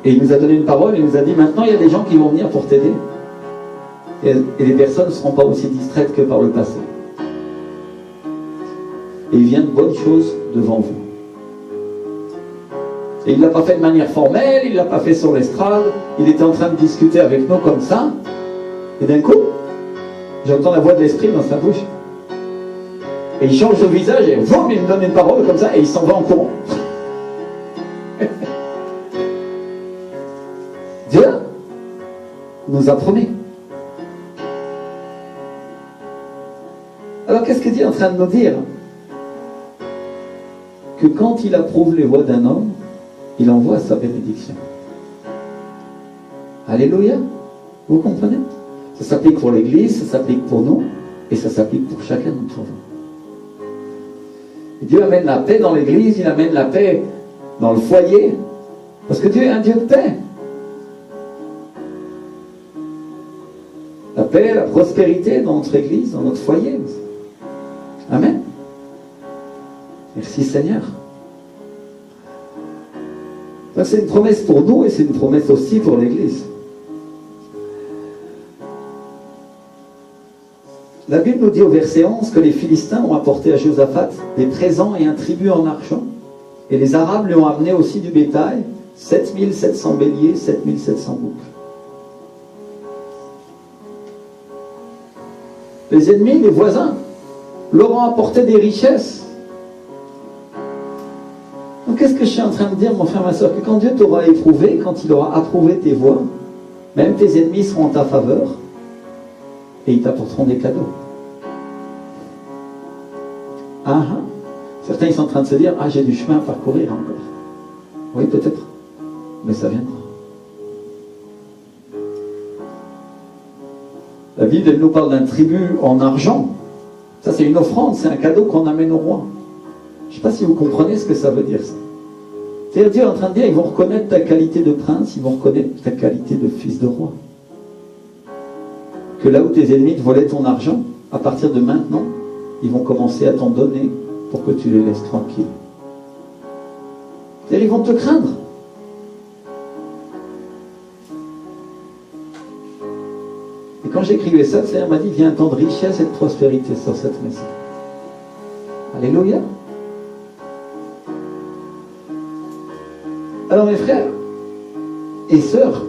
et il nous a donné une parole, il nous a dit maintenant il y a des gens qui vont venir pour t'aider. Et les personnes ne seront pas aussi distraites que par le passé. Et il vient de bonnes choses devant vous. Et il ne l'a pas fait de manière formelle, il ne l'a pas fait sur l'estrade, il était en train de discuter avec nous comme ça, et d'un coup, j'entends la voix de l'Esprit dans sa bouche. Et il change de visage, et boum, il me donne une parole comme ça, et il s'en va en courant. Dieu nous a promis. Alors qu'est-ce que Dieu est en train de nous dire? Que quand il approuve les voies d'un homme, il envoie sa bénédiction. Alléluia. Vous comprenez? Ça s'applique pour l'Église, ça s'applique pour nous, et ça s'applique pour chacun d'entre vous. Et Dieu amène la paix dans l'Église, il amène la paix dans le foyer, parce que Dieu est un Dieu de paix. La paix, la prospérité dans notre Église, dans notre foyer. Amen. Merci Seigneur. C'est une promesse pour nous et c'est une promesse aussi pour l'Église. La Bible nous dit au verset 11 que les Philistins ont apporté à Josaphat des présents et un tribut en argent. Et les Arabes lui ont amené aussi du bétail, 7700 béliers, 7700 boucs. Les ennemis, les voisins, leur ont apporté des richesses. Donc qu'est-ce que je suis en train de dire, mon frère, ma soeur? Que quand Dieu t'aura éprouvé, quand il aura approuvé tes voies, même tes ennemis seront en ta faveur et ils t'apporteront des cadeaux. Certains ils sont en train de se dire, j'ai du chemin à parcourir encore. Oui, peut-être, mais ça viendra. La Bible, elle nous parle d'un tribut en argent. Ça, c'est une offrande, c'est un cadeau qu'on amène au roi. Je ne sais pas si vous comprenez ce que ça veut dire, ça. C'est-à-dire, Dieu est en train de dire, ils vont reconnaître ta qualité de prince, ils vont reconnaître ta qualité de fils de roi. Que là où tes ennemis te volaient ton argent, à partir de maintenant, ils vont commencer à t'en donner pour que tu les laisses tranquilles. C'est-à-dire, ils vont te craindre. Et quand j'écrivais ça, le Seigneur m'a dit, viens un temps de richesse et de prospérité sur cette maison. Alléluia. Alors mes frères et sœurs,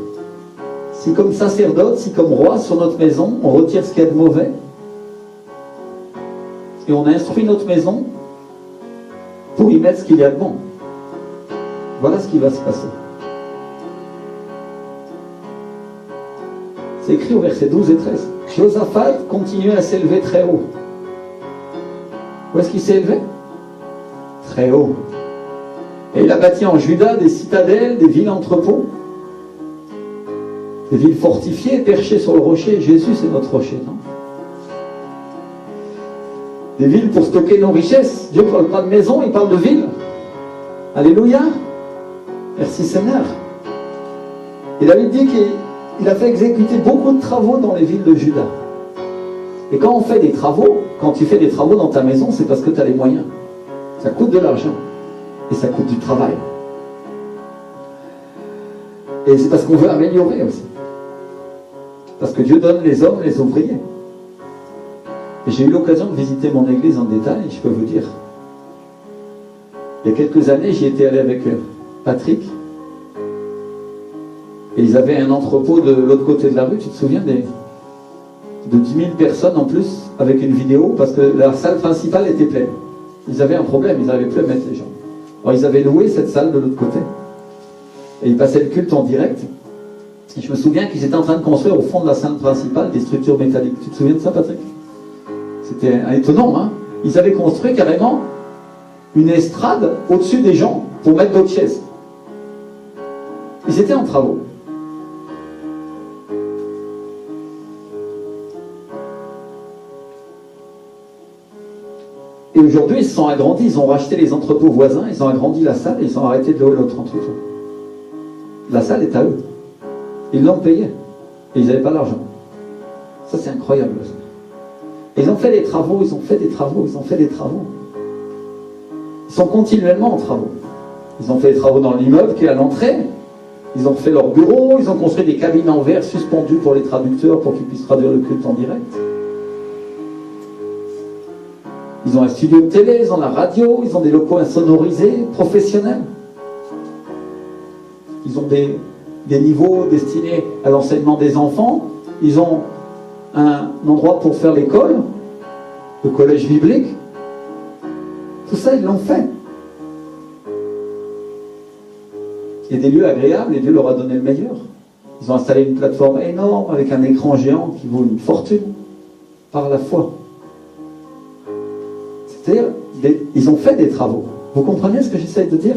si comme sacerdote, si comme roi sur notre maison, on retire ce qu'il y a de mauvais, et on instruit notre maison pour y mettre ce qu'il y a de bon, voilà ce qui va se passer. C'est écrit au verset 12 et 13. Josaphat continuait à s'élever très haut. Où est-ce qu'il s'est élevé? Très haut. Et il a bâti en Juda des citadelles, des villes entrepôts, des villes fortifiées, perchées sur le rocher. Jésus, c'est notre rocher, non? Des villes pour stocker nos richesses. Dieu ne parle pas de maison, il parle de villes. Alléluia. Merci Seigneur. Et David dit qu'il a fait exécuter beaucoup de travaux dans les villes de Juda. Et quand on fait des travaux, quand tu fais des travaux dans ta maison, c'est parce que tu as les moyens. Ça coûte de l'argent. Et ça coûte du travail. Et c'est parce qu'on veut améliorer aussi. Parce que Dieu donne les hommes, les ouvriers. Et j'ai eu l'occasion de visiter mon église en détail, et je peux vous dire. Il y a quelques années, j'y étais allé avec Patrick. Et ils avaient un entrepôt de l'autre côté de la rue, tu te souviens, de 10 000 personnes en plus, avec une vidéo, parce que la salle principale était pleine. ils avaient un problème, ils n'arrivaient plus à mettre les gens. Alors ils avaient loué cette salle de l'autre côté. Et ils passaient le culte en direct. Et je me souviens qu'ils étaient en train de construire au fond de la salle principale des structures métalliques. Tu te souviens de ça, Patrick? C'était étonnant, hein? Ils avaient construit carrément une estrade au-dessus des gens pour mettre d'autres chaises. Ils étaient en travaux. Et aujourd'hui, ils se sont agrandis, ils ont racheté les entrepôts voisins, ils ont agrandi la salle et ils ont arrêté de louer l'autre entrepôt. La salle est à eux. Ils l'ont payée. Et ils n'avaient pas l'argent. Ça, c'est incroyable. Ils ont fait des travaux, ils ont fait des travaux, ils ont fait des travaux. Ils sont continuellement en travaux. Ils ont fait des travaux dans l'immeuble qui est à l'entrée. Ils ont fait leur bureau, ils ont construit des cabines en verre suspendues pour les traducteurs pour qu'ils puissent traduire le culte en direct. Ils ont un studio de télé, ils ont la radio, ils ont des locaux insonorisés, professionnels. Ils ont des niveaux destinés à l'enseignement des enfants. Ils ont un endroit pour faire l'école, le collège biblique. Tout ça, ils l'ont fait. Il y a des lieux agréables et Dieu leur a donné le meilleur. Ils ont installé une plateforme énorme avec un écran géant qui vaut une fortune par la foi. C'est-à-dire, ils ont fait des travaux. Vous comprenez ce que j'essaie de dire?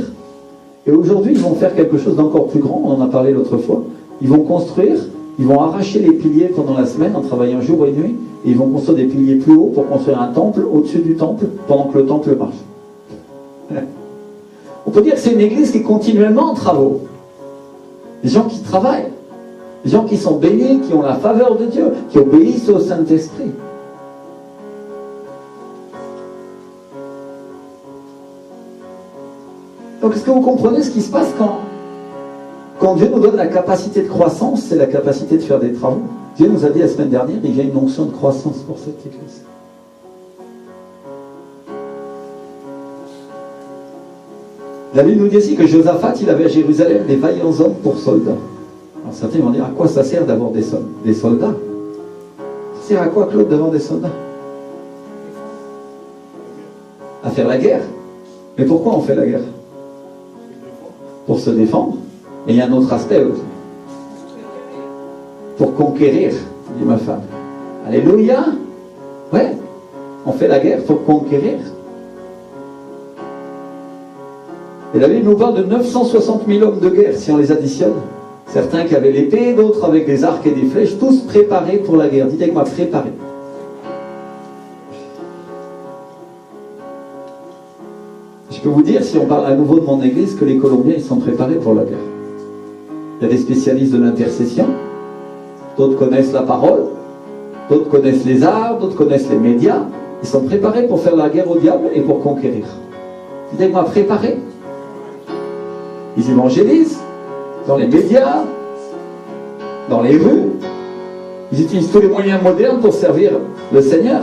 Et aujourd'hui, ils vont faire quelque chose d'encore plus grand. On en a parlé l'autre fois. Ils vont construire, ils vont arracher les piliers pendant la semaine en travaillant jour et nuit. Et ils vont construire des piliers plus hauts pour construire un temple au-dessus du temple pendant que le temple marche. On peut dire que c'est une église qui est continuellement en travaux. Des gens qui travaillent. Des gens qui sont bénis, qui ont la faveur de Dieu, qui obéissent au Saint-Esprit. Donc, est-ce que vous comprenez ce qui se passe quand Dieu nous donne la capacité de croissance, c'est la capacité de faire des travaux. Dieu nous a dit la semaine dernière, il y a une onction de croissance pour cette église. La Bible nous dit aussi que Josaphat, il avait à Jérusalem des vaillants hommes pour soldats. Alors certains vont dire, à quoi ça sert d'avoir des soldats? Ça sert à quoi, Claude, d'avoir des soldats? À faire la guerre. Mais pourquoi on fait la guerre? Pour se défendre. Et il y a un autre aspect aussi. Pour conquérir, dit ma femme. Alléluia. Ouais. On fait la guerre pour conquérir. Et la Bible nous parle de 960 000 hommes de guerre, si on les additionne. Certains qui avaient l'épée, d'autres avec des arcs et des flèches, tous préparés pour la guerre. Dites avec moi, préparés. Je peux vous dire, si on parle à nouveau de mon église, que les Colombiens, ils sont préparés pour la guerre. Il y a des spécialistes de l'intercession, d'autres connaissent la parole, d'autres connaissent les arts, d'autres connaissent les médias. Ils sont préparés pour faire la guerre au diable et pour conquérir. Dites avec moi, préparés. Ils évangélisent dans les médias, dans les rues. Ils utilisent tous les moyens modernes pour servir le Seigneur.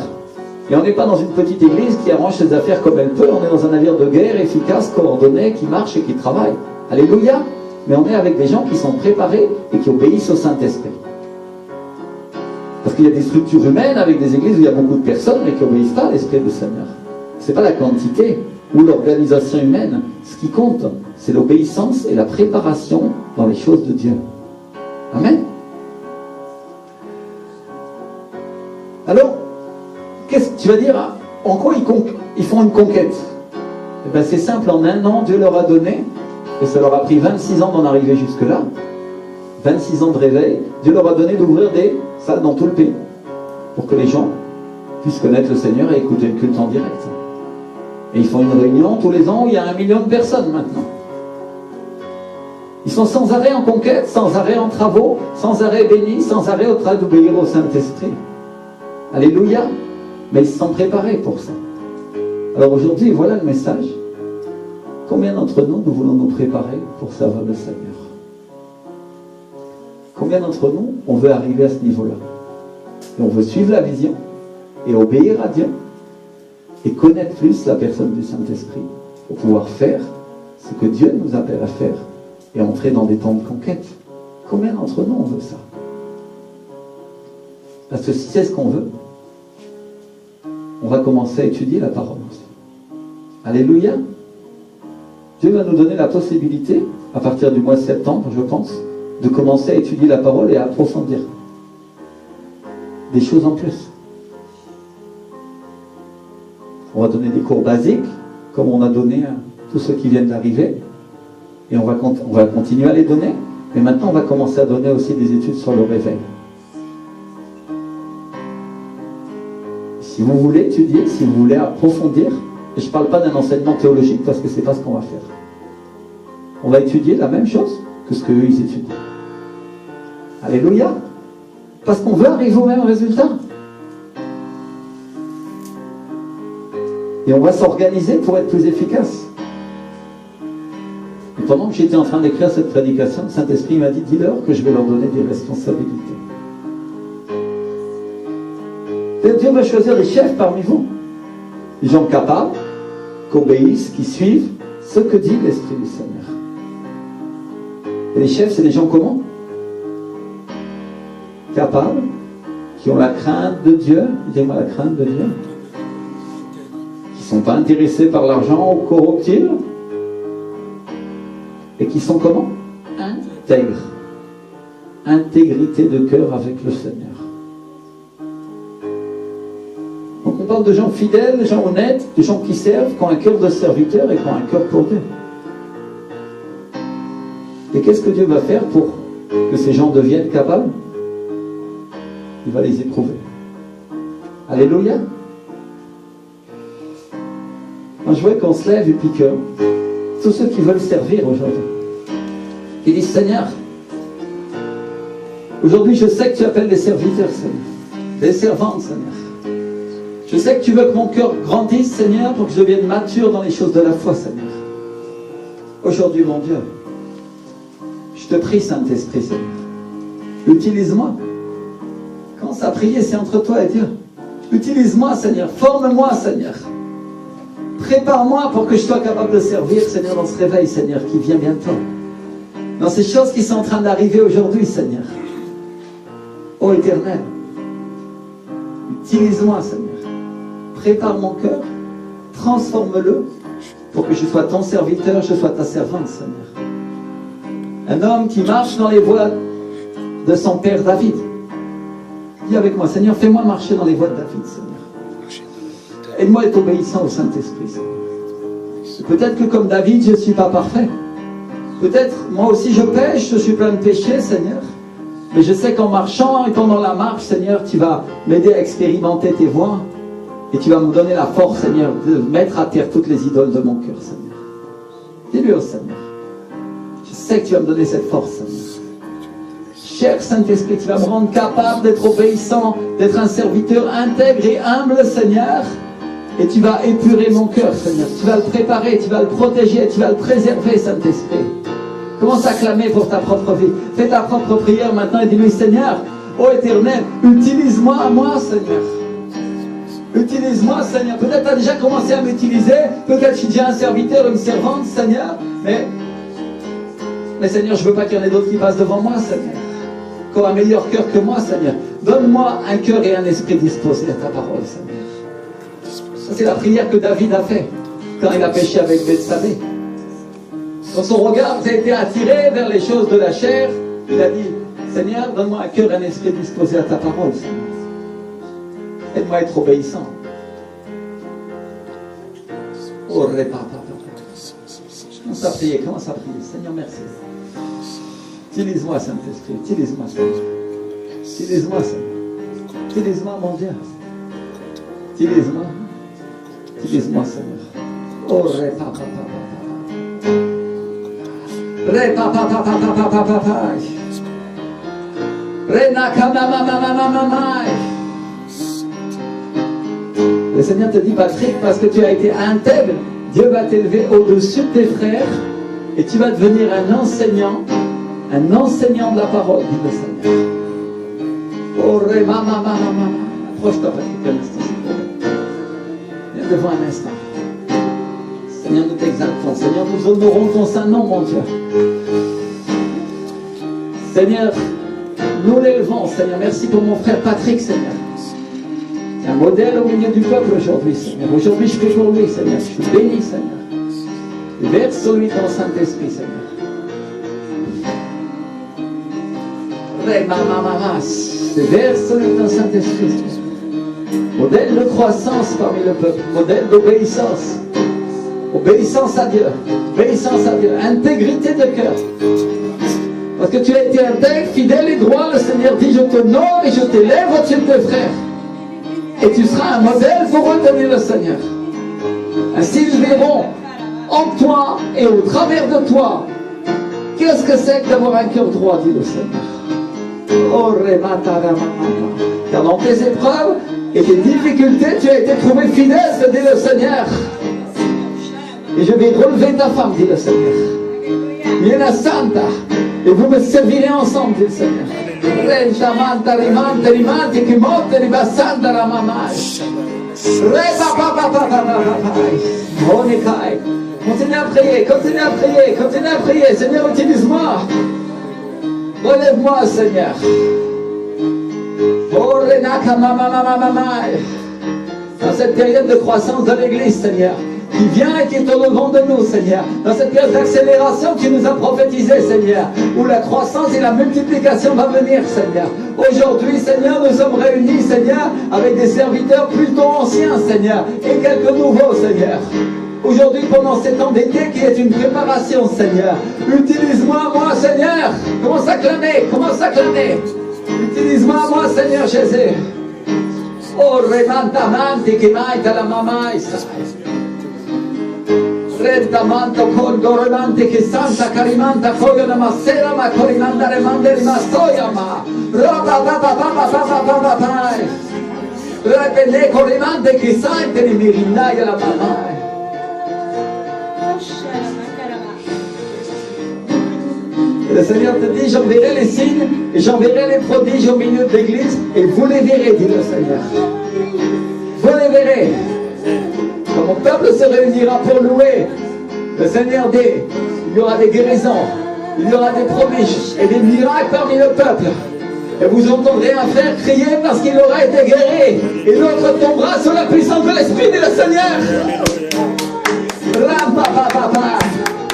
Et on n'est pas dans une petite église qui arrange ses affaires comme elle peut. On est dans un navire de guerre efficace, coordonné, qui marche et qui travaille. Alléluia. Mais on est avec des gens qui sont préparés et qui obéissent au Saint-Esprit. Parce qu'il y a des structures humaines avec des églises où il y a beaucoup de personnes mais qui n'obéissent pas à l'Esprit du Seigneur. Ce n'est pas la quantité ou l'organisation humaine. Ce qui compte, c'est l'obéissance et la préparation dans les choses de Dieu. Amen. Alors, qu'est-ce que tu vas dire? En quoi ils font une conquête? Eh bien, c'est simple, en un an, Dieu leur a donné, et ça leur a pris 26 ans d'en arriver jusque-là, 26 ans de réveil, Dieu leur a donné d'ouvrir des salles dans tout le pays, pour que les gens puissent connaître le Seigneur et écouter le culte en direct. Et ils font une réunion tous les ans où il y a 1 million de personnes maintenant. Ils sont sans arrêt en conquête, sans arrêt en travaux, sans arrêt bénis, sans arrêt au train d'obéir au Saint-Esprit. Alléluia. Mais ils se sont préparés pour ça. Alors aujourd'hui, voilà le message. Combien d'entre nous voulons nous préparer pour servir le Seigneur? Combien d'entre nous, on veut arriver à ce niveau-là? Et on veut suivre la vision et obéir à Dieu et connaître plus la personne du Saint-Esprit pour pouvoir faire ce que Dieu nous appelle à faire et entrer dans des temps de conquête. Combien d'entre nous, on veut ça? Parce que si c'est ce qu'on veut, on va commencer à étudier la parole aussi. Alléluia. Dieu va nous donner la possibilité, à partir du mois de septembre, je pense, de commencer à étudier la parole et à approfondir des choses en plus. On va donner des cours basiques, comme on a donné à tous ceux qui viennent d'arriver, et on va continuer à les donner, mais maintenant on va commencer à donner aussi des études sur le réveil. Si vous voulez étudier, si vous voulez approfondir, et je ne parle pas d'un enseignement théologique parce que ce n'est pas ce qu'on va faire. On va étudier la même chose que ce qu'eux ils étudient. Alléluia. Parce qu'on veut arriver au même résultat. Et on va s'organiser pour être plus efficace. Et pendant que j'étais en train d'écrire cette prédication, le Saint-Esprit m'a dit, dis-leur que je vais leur donner des responsabilités. Et Dieu va choisir des chefs parmi vous. Des gens capables, qui obéissent, qui suivent ce que dit l'Esprit du Seigneur. Et les chefs, c'est des gens comment? Capables, qui ont la crainte de Dieu. Dis-moi la crainte de Dieu. Qui ne sont pas intéressés par l'argent ou corruptible. Et qui sont comment? Intègres. Intégrité de cœur avec le Seigneur. Donc on parle de gens fidèles, de gens honnêtes, de gens qui servent, qui ont un cœur de serviteur et qui ont un cœur pour Dieu. Et qu'est-ce que Dieu va faire pour que ces gens deviennent capables? Il va les éprouver. Alléluia. Moi je vois qu'on se lève et puis que tous ceux qui veulent servir aujourd'hui, qui disent Seigneur, aujourd'hui je sais que tu appelles des serviteurs, Seigneur, des servantes, Seigneur. Je sais que tu veux que mon cœur grandisse, Seigneur, pour que je devienne mature dans les choses de la foi, Seigneur. Aujourd'hui, mon Dieu, je te prie, Saint-Esprit, Seigneur, utilise-moi. Commence à prier, c'est entre toi et Dieu. Utilise-moi, Seigneur, forme-moi, Seigneur. Prépare-moi pour que je sois capable de servir, Seigneur, dans ce réveil, Seigneur, qui vient bientôt. Dans ces choses qui sont en train d'arriver aujourd'hui, Seigneur. Ô Éternel, utilise-moi, Seigneur. Prépare mon cœur, transforme-le pour que je sois ton serviteur, je sois ta servante, Seigneur. Un homme qui marche dans les voies de son père David. Dis avec moi, Seigneur, fais-moi marcher dans les voies de David, Seigneur. Aide-moi à être obéissant au Saint-Esprit, Seigneur. Peut-être que comme David, je ne suis pas parfait. Peut-être, moi aussi, je pêche, je suis plein de péchés, Seigneur. Mais je sais qu'en marchant et pendant la marche, Seigneur, tu vas m'aider à expérimenter tes voies. Et tu vas me donner la force, Seigneur, de mettre à terre toutes les idoles de mon cœur, Seigneur. Dis-lui au Seigneur. Je sais que tu vas me donner cette force, Seigneur. Cher Saint-Esprit, tu vas me rendre capable d'être obéissant, d'être un serviteur intègre et humble, Seigneur. Et tu vas épurer mon cœur, Seigneur. Tu vas le préparer, tu vas le protéger, tu vas le préserver, Saint-Esprit. Commence à clamer pour ta propre vie. Fais ta propre prière maintenant et dis-lui, Seigneur, ô Éternel, utilise-moi à moi, Seigneur. Utilise-moi, Seigneur. Peut-être tu as déjà commencé à m'utiliser. Peut-être je suis déjà un serviteur, une servante, Seigneur. Mais Seigneur, je ne veux pas qu'il y en ait d'autres qui passent devant moi, Seigneur. Qui ont un meilleur cœur que moi, Seigneur. Donne-moi un cœur et un esprit disposés à ta parole, Seigneur. Ça, c'est la prière que David a fait quand il a péché avec Bethsabée. Quand son regard a été attiré vers les choses de la chair, il a dit, Seigneur, donne-moi un cœur et un esprit disposés à ta parole, Seigneur. Aide-moi à être obéissant. Oh, commence à prier, commence à prier. Seigneur, merci. Utilise-moi, Saint-Esprit. Utilise-moi, Seigneur. Utilise-moi, Seigneur. Utilise-moi, mon Dieu. Utilise-moi. Utilise-moi, Seigneur. Oh, le Seigneur te dit, Patrick, parce que tu as été intègre, Dieu va t'élever au-dessus de tes frères et tu vas devenir un enseignant de la parole, dit le Seigneur. Oh, approche-toi, Patrick, un instant, s'il te plaît. Viens devant un instant. Seigneur, nous t'exaltons. Seigneur, nous honorons ton saint nom, mon Dieu. Seigneur, nous l'élevons, Seigneur. Merci pour mon frère Patrick, Seigneur. C'est un modèle au milieu du peuple aujourd'hui, Seigneur. Aujourd'hui, je prie pour lui, Seigneur. Je suis béni, Seigneur. Verse sur lui ton Saint-Esprit, Seigneur. Verse sur lui ton Saint-Esprit, Seigneur. Modèle de croissance parmi le peuple. Modèle d'obéissance. Obéissance à Dieu. Obéissance à Dieu. Intégrité de cœur. Parce que tu as été intègre, fidèle et droit. Le Seigneur dit, je t'honore et je t'élève au-dessus de tes frères. Et tu seras un modèle pour retenir le Seigneur. Ainsi ils verront en toi et au travers de toi. Qu'est-ce que c'est que d'avoir un cœur droit, dit le Seigneur. Oh, car dans tes épreuves et tes difficultés, tu as été trouvé fidèle, se dit le Seigneur. Et je vais relever ta femme, dit le Seigneur. Viena Santa. Et vous me servirez ensemble, dit le Seigneur. Continuez à prier, continuez à prier, continuez à prier. Seigneur, utilise-moi. Relève-moi, Seigneur. Dans cette période de croissance de l'Église, Seigneur, qui vient et qui est au devant de nous, Seigneur. Dans cette période d'accélération que tu nous as prophétisé, Seigneur, où la croissance et la multiplication va venir, Seigneur. Aujourd'hui, Seigneur, nous sommes réunis, Seigneur, avec des serviteurs plutôt anciens, Seigneur, et quelques nouveaux, Seigneur. Aujourd'hui, pendant ces temps d'été qui est une préparation, Seigneur, utilise-moi, moi, Seigneur. Commence à clamer, commence à clamer. Utilise-moi, moi, Seigneur Jésus. Oh, remantamante che mai te la mamai sai. Redamanto con doremante che santa carimanta foglio da massera ma corimanda remande rimastoia ma. Roba baba baba baba baba pai. Repende corimante che sante di mirindaia la mamai. Le Seigneur te dit, j'enverrai les signes et j'enverrai les prodiges au milieu de l'église et vous les verrez, dit le Seigneur. Vous les verrez. Quand mon peuple se réunira pour louer, le Seigneur dit, il y aura des guérisons, il y aura des prodiges et des miracles parmi le peuple. Et vous entendrez un frère crier parce qu'il aura été guéri et l'autre tombera sous la puissance de l'Esprit, dit le Seigneur.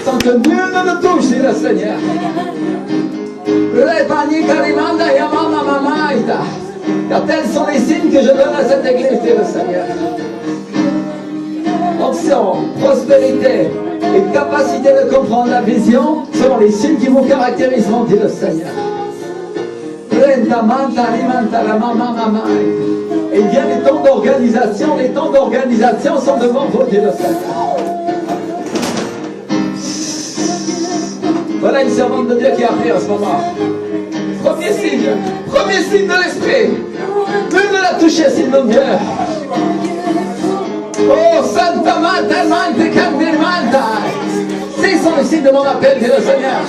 Sans que nul ne le touche, dit le Seigneur. Car tels sont les signes que je donne à cette église, dit le Seigneur. Onction, prospérité et capacité de comprendre la vision seront les signes qui vous caractériseront, dit le Seigneur. Et il vient les temps d'organisation sont devant vous, dit le Seigneur. Voilà une servante de Dieu qui a pris en ce moment. Premier signe de l'Esprit. Nul ne l'a touché, signe de Dieu. Oh, Santa Manta, Mante, Candirmanta. C'est sont les signes de mon appel, dit le Seigneur.